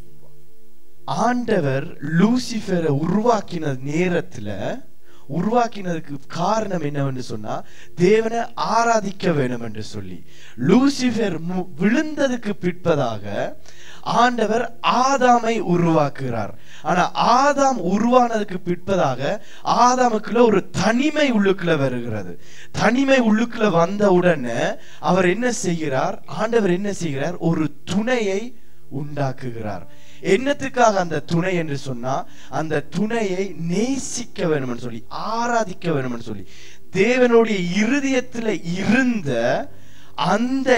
ஆண்டவர் லூசிஃபரை உருவாக்கின நேரத்துல உருவாக்கினதுக்கு காரணம் என்னவென்று சொன்னா தேவனை ஆராதிக்க வேண்டும் என்று சொல்லி. லூசிஃபர் விழுந்ததுக்கு பிற்பதாக ஆண்டவர் ஆதாமை உருவாக்குகிறார். ஆனா ஆதாம் உருவானதுக்கு பிற்பதாக ஆதாமுக்குள்ள ஒரு தனிமை உள்ளுக்குள்ள வருகிறது. தனிமை உள்ளுக்குள்ள வந்த உடனே அவர் என்ன செய்கிறார்? ஆண்டவர் என்ன செய்கிறார்? ஒரு துணையை உண்டாக்குகிறார். என்னத்துக்காக அந்த துணை என்று சொன்னா அந்த துணையை நேசிக்க வேண்டும் சொல்லி, ஆராதிக்க வேண்டும் சொல்லி, தேவனுடைய இருதயத்துல இருந்த அந்த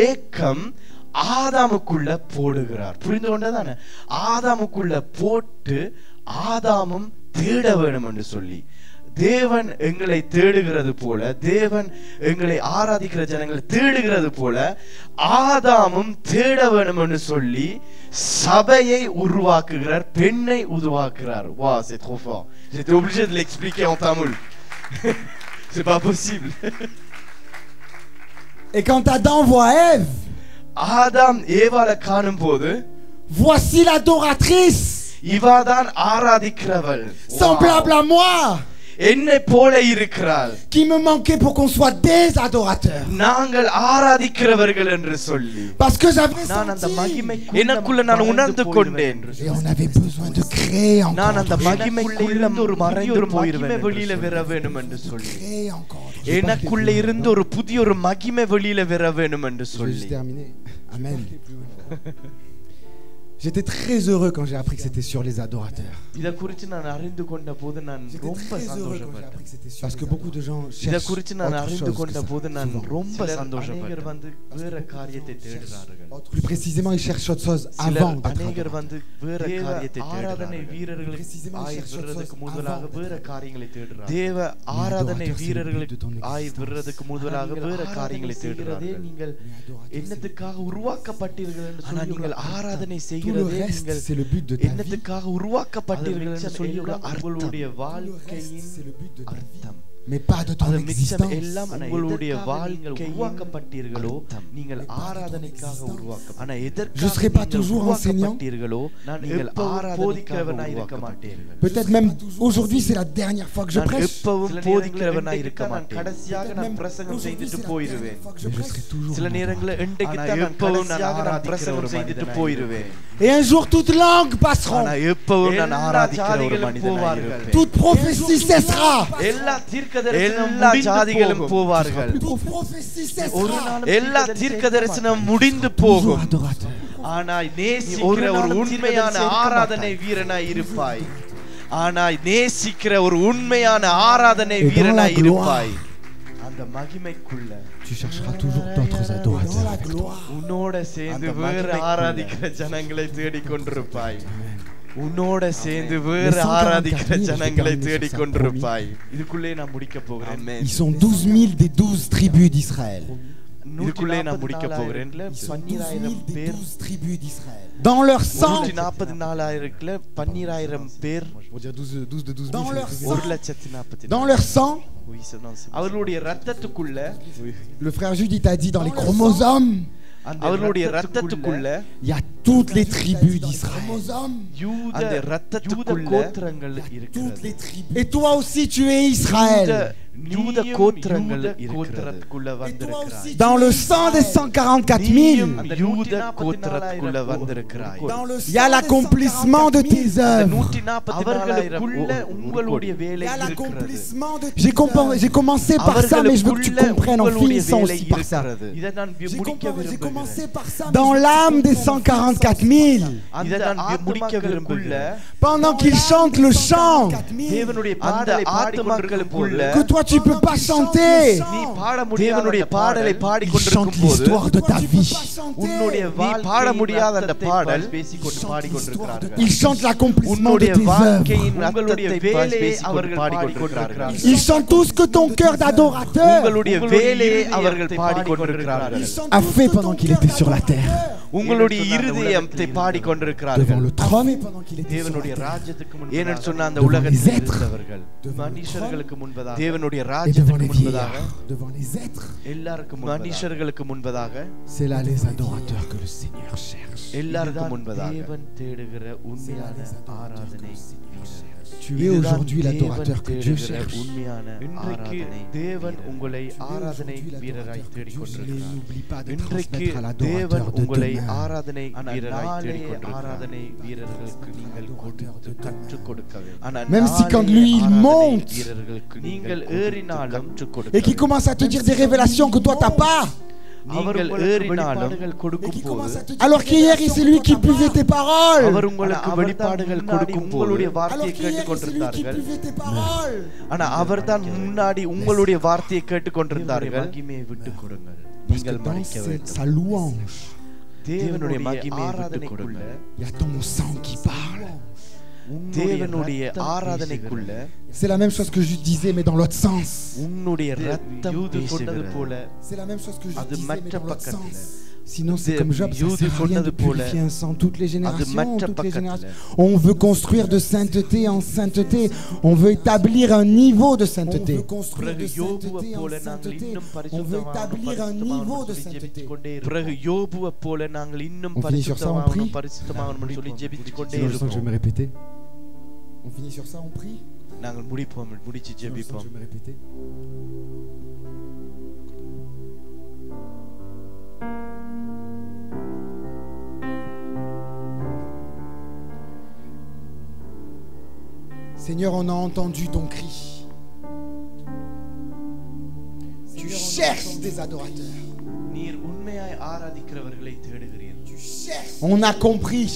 ஏக்கம் ஆதாமுக்குள்ள போடுகிறார். புரிந்து கொண்டதானே? ஆதாமுக்குள்ள போட்டு ஆதாமும் தேட வேண்டும் என்று சொல்லி, தேவன் எங்களை தேடுகிறது போல, தேவன் எங்களை ஆராதிக்கிற ஜனங்களை தேடுகிறது போல ஆதாமும் தேட வேண்டும் என்று சொல்லி சபையை உருவாக்குகிறார், பெண்ணை உருவாக்குகிறார். Waouh, c'est trop fort. J'étais obligé de l'expliquer en tamoul. C'est pas possible. Et quand Adam voit Ève, ஆதாம் ஏவாளை காணும்போது voici l'adoratrice, இவாதான் ஆராதிக்கிறவள், semblable à moi, என்னை போல இருக்கிறாள், qui me manquait pour qu'on soit des adorateurs. நாங்கள் ஆராதிக்கிறவர்கள் என்று சொல்லி, Parce que j'avais நான் அந்த senti, மகிமை எனக்குள்ள நான் உணர்ந்து கொண்டேன். et on avait besoin de créer நான் encore, அந்த மகிமைக்குள்ள ஒரு மறைந்து மகிமை வெளியில வர வேண்டும் என்று சொல்லி, créer encore. எனக்குள்ள இருந்து ஒரு புதிய ஒரு மகிமை வெளியில வர வேண்டும் என்று Je vais சொல்லி. juste terminer. Amen. J'étais très heureux quand j'ai appris que c'était sur les adorateurs. இத குறித்து நான் அறிந்து கொண்ட போது நான் J'étais ரொம்ப très heureux quand j'ai சந்தோஷப்பட்டேன். appris que c'était sur. Parce que beaucoup de gens இத cherchent குறித்து நான் autre அறிந்து chose கொண்ட que ça, போது நான் souvent. ரொம்ப Siலர் சந்தோஷப்பட்டேன். வந்து வேற காரியத்தை தேடுறார்கள். Plus précisément, ils cherchent autre chose சிலர் avant d'être அநேகர் adorateurs. வந்து வேற காரியத்தை ஆராதனை Précisément, வீரர்களுக்கு ils cherchent autre விடுறதுக்கு chose முதலாக avant வேற d'être காரியங்களை தேடுறார்கள். தேவ ஆராதனை வீரர்களுக்கு விடுறதுக்கு முதலாக வேற காரியங்களை தேடுறார்கள். நீங்கள் என்னத்துக்காக உருவாக்கப்பட்டீர்கள் என்று சொல்லி நீங்கள் ஆராதனை Tout le செய்கிறதே reste, நீங்கள் c'est le but de ta vie. என்னத்துக்காக உருவாக்கப்பட்டீர்கள் என்று சொல்லி உங்களுடைய Tout le reste, வாழ்க்கையின் c'est le but de ta vie. அர்த்தம். Mais pas de ton அது மிச்சம் existence. எல்லாம் உங்களுடைய வாழ்க்கையில் உருவாக்கப்பட்டீர்களோ நீங்கள் ஆராதனைக்காக உருவாக்க. ஆனா எதற்காக Je serai pas toujours enseignant. நீங்கள் போதிக்கிறவனாய் இருக்க மாட்டீர்கள். Peut-être même aujourd'hui, c'est la dernière fois que je நான் prêche. எப்பவும் போதிக்கிறவனாய் இருக்க மாட்டேன். கடைசியாக நான் பிரசங்கம் செய்துட்டு போயிடுவேன். Mais je serai toujours சில un நேரங்களில் இன்றைக்கு தான் நான் கடைசியாக நான் பிரசங்கம் செய்துட்டு போயிடுவேன். Et un jour, toutes langues passeront. ஆனா எப்பவும் நான் ஆராதிக்கிற ஒரு மனிதனாய் இருப்பேன். Toute prophétie cessera. எல்லா ஜாதிகளும் போவார்கள். Toute prophétie ஒரு cessera. நாள் எல்லா தீர்க்கதரிசனம் முடிந்து போகும். ஆனால் நேசிக்கிற ஒரு உண்மையான ஆராதனை வீரனாய் இருப்பாய். ஆனால் நேசிக்கிற ஒரு உண்மையான ஆராதனை வீரனாய் இருப்பாய். அந்த மகிமைக்குள்ள Tu chercheras toujours d'autres adorateurs avec toi. உன்னோட சேர்ந்து வேற ஆராதிக்கிற ஜனங்களை தேடிக்கொண்டிருப்பாய். உன்னோட சேர்ந்து வேற ஆராதிக்கிற ஜனங்களை தேடிக்கொண்டிருப்பாய். இதுக்குள்ளே நான் முடிக்க போகிறேன். Ils sont 12 000 des 12 tribus d'Israël. இதுக்குள்ளே நான் முடிக்க போகிறேன். Ils sont 12 000 des 12 tribus d'Israël. Dans leur sang. 144,000 12,000 பேர். On va dire 12 de 12 000. Dans leur sang. Dans leur sang. அவர்களுடைய இரத்தத்துக்குள்ள, le frère Judith a dit dans les chromosomes. அவர்களுடைய இரத்தத்துக்குள்ள il y a toutes les tribus d'Israël. அந்த இரத்தத்துக்குள்ள கோத்திரங்கள் இருக்கிறது. Et toi aussi tu es Israël. யூத கோத்திரங்கள் கோத்திரத்துக்குள்ள வந்திருக்கிறாய். Dans le sang des 144 000, அந்த யூத கோத்திரத்துக்குள்ள வந்திருக்கிறாய். il y a l'accomplissement de tes œuvres. அவர்களுக்குள்ள உங்களுடைய வேலை Il y a இருக்கிறது. l'accomplissement de tes œuvres. J'ai commencé par ça, mais je veux que tu comprennes en finissant aussi par ça. இதை நான் முடிக்க J'ai விரும்புகிறேன். commencé par ça. Dans l'âme des 144 000, இதை நான் முடிக்க விரும்புகிறேன். pendant qu'ils chantent le chant தேவனுடைய பாடலை ஆத்துமாக்களுக்குள்ள que toi tu peux pas chanter, நீ பாட முடியாத தேவனுடைய பாடலை ils பாடிக்கொண்டிருக்கும் chantent போது l'histoire de ta vie. உன்னுடைய நீ பாட முடியாத அந்த பாடல் பேசிக்கொண்டு பாடிக்கொண்டிருக்கிறார்கள். Ils chantent l'accomplissement de உன்னுடைய tes œuvres. வாழ்க்கையின் உங்களுடைய வேலையை அவர்கள் பாடிக்கொண்டிருக்கிறார்கள். Ils chantent tout ce que ton cœur d'adorateur உங்களுடைய வேலையை அவர்கள் பாடிக்கொண்டிருக்கிறார்கள். a fait pendant qu'il était sur la terre. உங்களுடைய இருதயத்தை பாடிக்கொண்டிருக்கிறார்கள். Devant le trône, தேவனுடைய ராஜ்யத்துக்கு முன்பதாக ஏனென்று சொன்ன அந்த உலகத்தில் இருந்தவர்கள் மனுஷர்களுக்கு முன்பதாக தேவனுடைய et devant ராஜ்யத்துக்கு les முன்பதாக vieillards, devant les êtres. எல்லாருக்கும் மனுஷர்களுக்கு முன்பதாக C'est là les adorateurs que le Seigneur cherche. எல்லாருக்கும் முன்பதாக தேவன் தேடுகிற உண்மையான ஆராதனை Tu es aujourd'hui l'adorateur que Dieu cherche. இன்றைக்கு தேவன் உங்களை ஆராதனை வீரராய் தேடிக்கொண்டிருக்கிறார். N'oublie pas de இன்றைக்கு transmettre à தேவன் l'adorateur de உங்களை demain. ஆராதனை வீரராய் தேடிக்கொண்டிருக்கிறார். ஆராதனை வீரர்களுக்கு நீங்கள் கொடுத்து கற்றுக் கொடுக்க வேண்டும். Même si quand lui il monte வீரர்களுக்கு நீங்கள் ஏறினாலும் கற்றுக் கொடுக்க et qu'il commence à te dire des révélations que toi t'as pas, நீங்கள் ஏறினாலும் கொடுக்கும் போது alors qu'hier c'est lui qui buvait tes paroles, அவர் உங்களுக்கு வெளிப்பாடுகள் கொடுக்கும் உங்களுடைய வார்த்தையை alors qu'hier c'est lui qui கேட்டுக்கொண்டிருந்தார்கள். buvait tes paroles. ஆனா அவர்தான் முன்னாடி உங்களுடைய வார்த்தையை கேட்டுக்கொண்டிருந்தார்கள். மகிமையை விட்டுக் கொடுங்கள். Parce que நீங்கள் dans மறைக்க வேண்டும். sa louange, தேவனுடைய மகிமையை விட்டுக் கொடுங்கள். il y a ton sang qui parle. தேவனுடைய ஆராதனைக்குள்ள C'est la même chose que je disais mais dans l'autre sens. உன்னுடைய ரத்தம் பேசுகிறது போல C'est la même chose que je அது disais mais மற்ற dans l'autre பக்கத்துல sens. Sinon c'est comme Job, ça sert à rien de purifier un sang toutes les générations, toutes les générations. On veut construire de sainteté en sainteté. On veut établir un niveau de sainteté. On veut construire de sainteté en sainteté. On veut établir un niveau de sainteté. பிறகு யோபுவை போல நாங்கள் இன்னும் On finit sur ça, on prie. பரிசுத்தமாகணும்னு சொல்லி ஜெபித்துக் கொண்டே Je sens que je vais இருப்போம். me répéter. On finit sur ça, on prie. நாங்கள் முடிச்சு Je sens que je ஜெபிப்போம். vais me répéter. Seigneur, on a entendu ton cri. Tu cherches des adorateurs. நீர் உண்மையாய் ஆராதிக்கிறவர்களை தேடுகிறீர். Tu cherches. On a compris.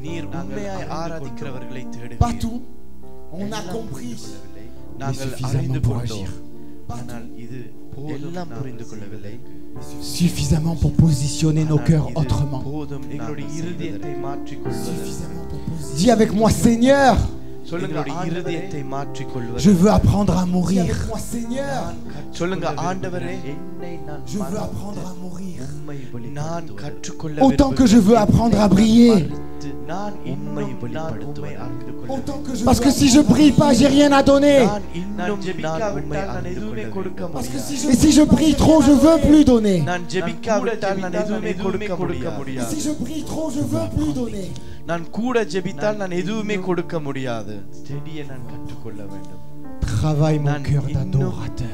நீர் உண்மையாய் ஆராதிக்கிறவர்களை Pas தேடுகிறீர். tout. On a compris. நாங்கள் suffisamment அறிந்து pour கொண்டோம். agir. ஆனால் இது எல்லாம் புரிந்து கொள்ளவில்லை. Suffisamment pour positionner nos cœurs autrement. போதும் எங்களுடைய இருதயத்தை மாற்றிக்கொள்வது. Suffisamment pour positionner. Dis avec moi, Seigneur, சொல்லுங்க இருதயத்தை மாற்றிக்கொள்வது. je veux apprendre à mourir. Dis avec moi, Seigneur, சொல்லுங்க ஆண்டவரே என்னை நான் je veux apprendre à mourir. நான் கற்றுக்கொள்ள Autant que je veux apprendre à briller. நான் உம்மை வெளிப்படுத்துவேன். Autant que je Parce que si je brille pas, j'ai rien à donner. நான் இன்னும் ஜெபிக்காவிட்டால் நான் எதுவுமே கொடுக்க Parce que முடியாது. Et si je brille trop, je veux plus donner. நான் ஜெபிக்காவிட்டால் நான் எதுவுமே கொடுக்க Et முடியாது. si je brille trop, je veux plus donner. நான் கூட ஜெபித்தால் நான் எதுவுமே கொடுக்க முடியாது. செடியை நான் கற்றுக்கொள்ள வேண்டும். Travaille mon நான் cœur இன்னும் d'adorateur.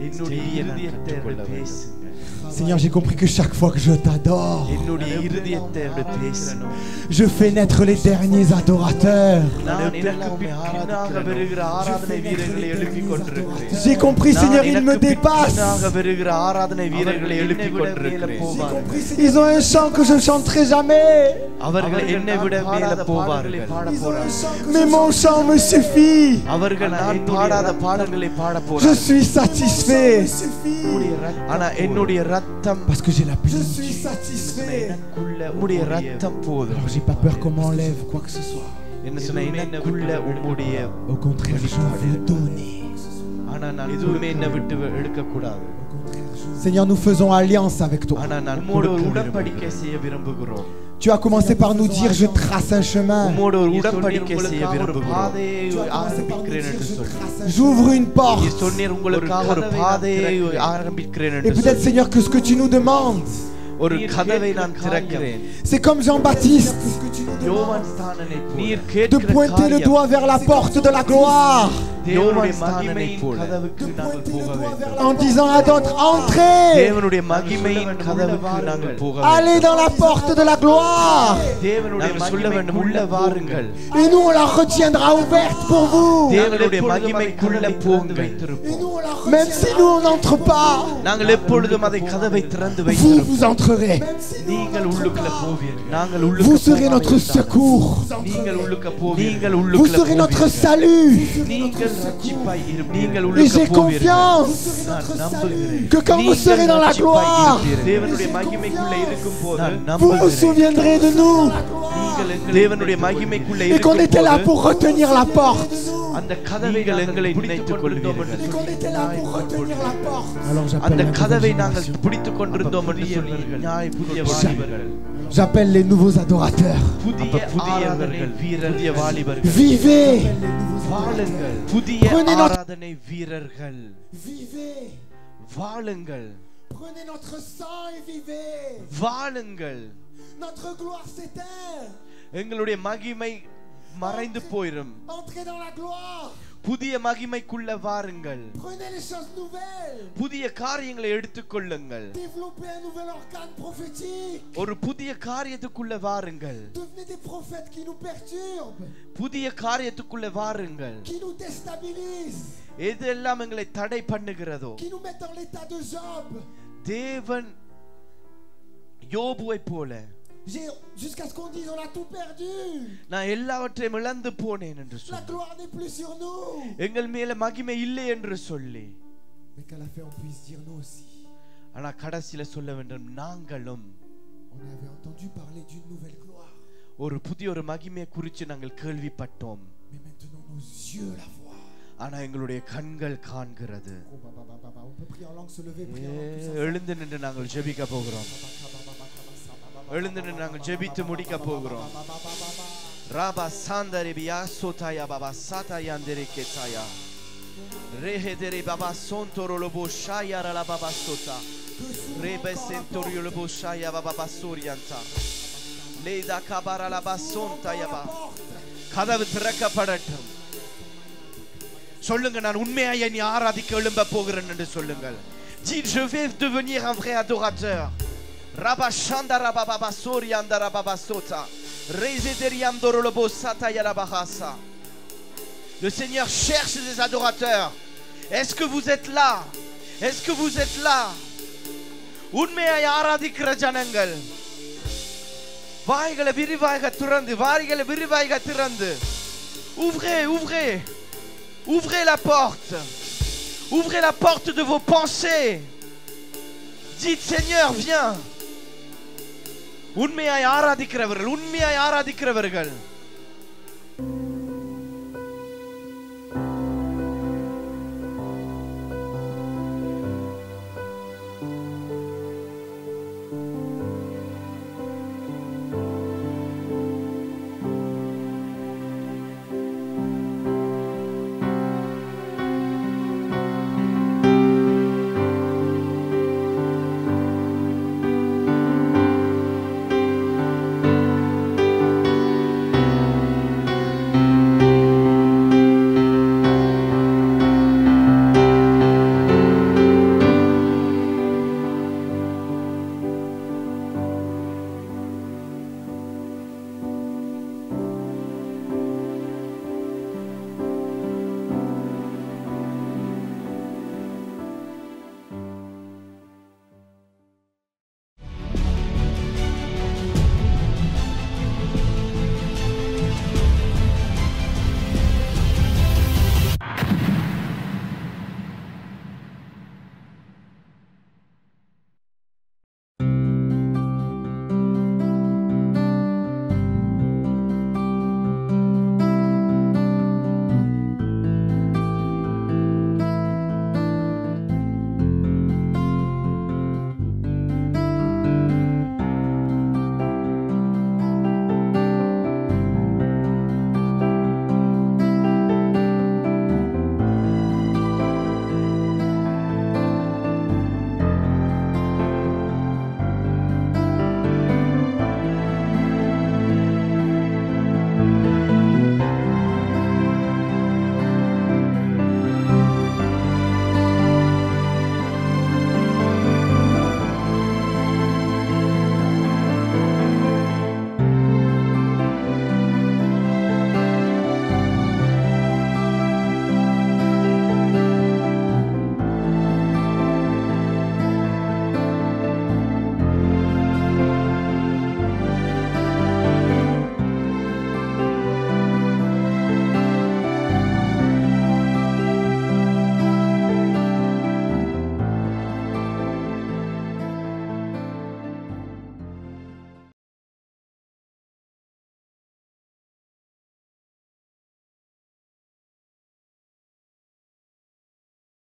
என்னுடைய இருதயத்தை பேசுங்க. Seigneur, j'ai compris que chaque fois que je t'adore, என்னுடைய இருதயத்தை பேசணும். je fais naître les derniers adorateurs. நான் எனக்கு பின்னாக வருகிற ஆராதனை வீரர்களை எழுப்பிக் கொண்டிருக்கிறேன். J'ai compris, Seigneur, ils me dépassent. பின்னாக வருகிற ஆராதனை வீரர்களை எழுப்பிக் கொண்டிருக்கிறேன். Ils ont un chant que je ne chanterai jamais. அவர்கள் என்னை விட மேல போவார்கள். Mais mon chant me suffit. அவர்கள் நான் பாடாத பாடல்களை பாட Je போறார்கள். suis satisfait. ஆனா என்னுடைய ரத்தம் Parce que j'ai la plénitude. Je suis satisfait. உம்முடைய ரத்தம் போதும். Alors j'ai pas peur qu'on m'enlève quoi que ce soit. என்ன சொன்ன எனக்குள்ள உம்முடைய Au contraire, je veux donner. ஆனா நான் எதுவுமே என்னை விட்டு எடுக்க கூடாது. Seigneur, nous faisons alliance avec toi. ஆனா நான் உம்மோடு ஒரு உடன்படிக்கை செய்ய விரும்புகிறோம். Tu as commencé par nous dire je trace un chemin. உம்மோடு ஒரு உடன்படிக்கை செய்ய விரும்புகிறோம். ஆரம்பிக்கிறேன் என்று சொல்லி. J'ouvre une porte. நீ சொன்னீர் உங்களுக்காக ஒரு பாதையை ஆரம்பிக்கிறேன் Et என்று peut-être, சொல்லி. Seigneur, que ce que tu nous demandes, ஒரு கதவை நான் திறக்கிறேன். c'est comme Jean-Baptiste. யோவான் ஸ்நானனைப் போல de கேட்கிற pointer le காரியம் doigt vers la porte de la gloire, தேவனுடைய மகிமையின் கதவுக்கு நாங்கள் போக வேண்டும். en disant à d'autres, entrez, தேவனுடைய மகிமையின் கதவுக்கு நாங்கள் போக allez வேண்டும். dans la porte de la gloire, தேவனுடைய சொல்ல வேண்டும், உள்ள வாருங்கள். et nous on la retiendra ouverte pour vous, தேவனுடைய மகிமைக்குள்ள போங்கள். et nous on la même si nous on n'entre pas, நாங்கள் எப்பொழுதும் அதை கதவை திறந்து vous வைத்திருப்போம். vous entrerez, நீங்கள் உள்ளுக்குள்ள போவீர்கள். நாங்கள் vous உள்ளுக்கு serez notre secours, நீங்கள் உள்ளுக்கு போவீர்கள். நீங்கள் vous உள்ளுக்குள்ள serez notre போவீர்கள். salut, நீங்கள் ரட்சிப்பாய் இருப்பீர்கள். நீங்கள் et உள்ளுக்கு j'ai போவீர்கள். confiance நான் நம்புகிறேன். que quand vous serez dans la gloire, தேவனுடைய மகிமைக்குள்ள இருக்கும்போது நான் vous vous நம்புகிறேன். souviendrez de nous, நீங்கள் தேவனுடைய மகிமைக்குள்ள et qu'on était là இருக்கும்போது pour retenir la porte, அந்த கதவைகள் எங்களை நினைத்துக் கொள்வீர்கள். et qu'on était là pour retenir la porte. அந்த கதவை நாங்கள் பிடித்துக் கொண்டிருந்தோம் என்று சொல்லி புதிய வாலிபர்கள், J'appelle les nouveaux adorateurs. புதிய ஆராதனை வீரர்கள், புதிய வாலிபர்கள், Vivez, வாழுங்கள். புதிய Prenez notre- ஆராதனை வீரர்கள், vivez, வாழுங்கள். prenez notre sang et vivez. வாழுங்கள். Notre gloire s'éteint. எங்களுடைய மகிமை மறைந்து போயிடும். Entrez dans la gloire. புதிய மகிமைக்குள்ள வாருங்கள். Prenez les choses nouvelles. புதிய காரியங்களை எடுத்துக்கொள்ளுங்கள். Développez un nouvel organe prophétique. ஒரு புதிய காரியத்துக்குள்ள வாருங்கள். Devenez des prophètes qui nous perturbent, புதிய காரியத்துக்குள்ள வாருங்கள். qui nous déstabilisent, எதெல்லாம் எங்களை தடை பண்ணுகிறதோ qui nous mettent dans l'état de Job. தேவன் யோபுவை போல Jusqu'à ce qu'on dise on a tout perdu. நான் எல்லாவற்றையும் இழந்து போனேன் என்று La சொல்லி, gloire n'est plus sur nous. எங்கள் மேல மகிமை இல்லை என்று சொல்லி, Mais qu'à la fin on puisse dire nous aussi. ஆனா கடைசியில சொல்ல வேண்டும், நாங்களும் On avait entendu parler d'une nouvelle gloire. ஒரு புதிய ஒரு மகிமையை குறித்து நாங்கள் கேள்விப்பட்டோம். Mais maintenant nos yeux la voient. ஆனா எங்களுடைய கண்கள் காண்கிறது. Oh, on peut prier en langue, se lever, prier en langue, tous எழுந்து நின்று நாங்கள் ஜெபிக்க போகிறோம். எழுந்து நின்று நாங்கள் ஜெபித்து முடிக்க போகிறோம். ராபா சாந்தரிபியா சோதாயா பாபா சாதாயாந்திரி கேசாயா ரேஹெதரி பாபா சோந்தோரோலோபோ ஷாயாரலா பாபா சோதா ரேபே சென்டோரியோலோபோ ஷாயா பாபா சூரியந்தா லேதா கபாரலா பாசோந்தாயபா. கதவு திறக்கப்படட்டும். சொல்லுங்க, நான் உண்மையாய் என்னை ஆராதிக்க எழும்ப போகிறேன் என்று சொல்லுங்கள். Dites, je vais devenir un vrai adorateur. Rabba Shandara Baba Soriandara Baba Sota. Rezederiam Dorolobo Satayara Bahasa. Le Seigneur cherche des adorateurs. Est-ce que vous êtes là? Est-ce que vous êtes là? உண்மையாய் ஆராதிக்கிற ஜனங்கள் வாய்களை விரிவாக திறந்து, வாய்களை விரிவாக திறந்து, ouvrez, ouvrez, ouvrez la porte, ouvrez la porte de vos pensées. Dites, Seigneur, viens. உண்மையாய் ஆராதிக்கிறவர்கள், உண்மையாய் ஆராதிக்கிறவர்கள்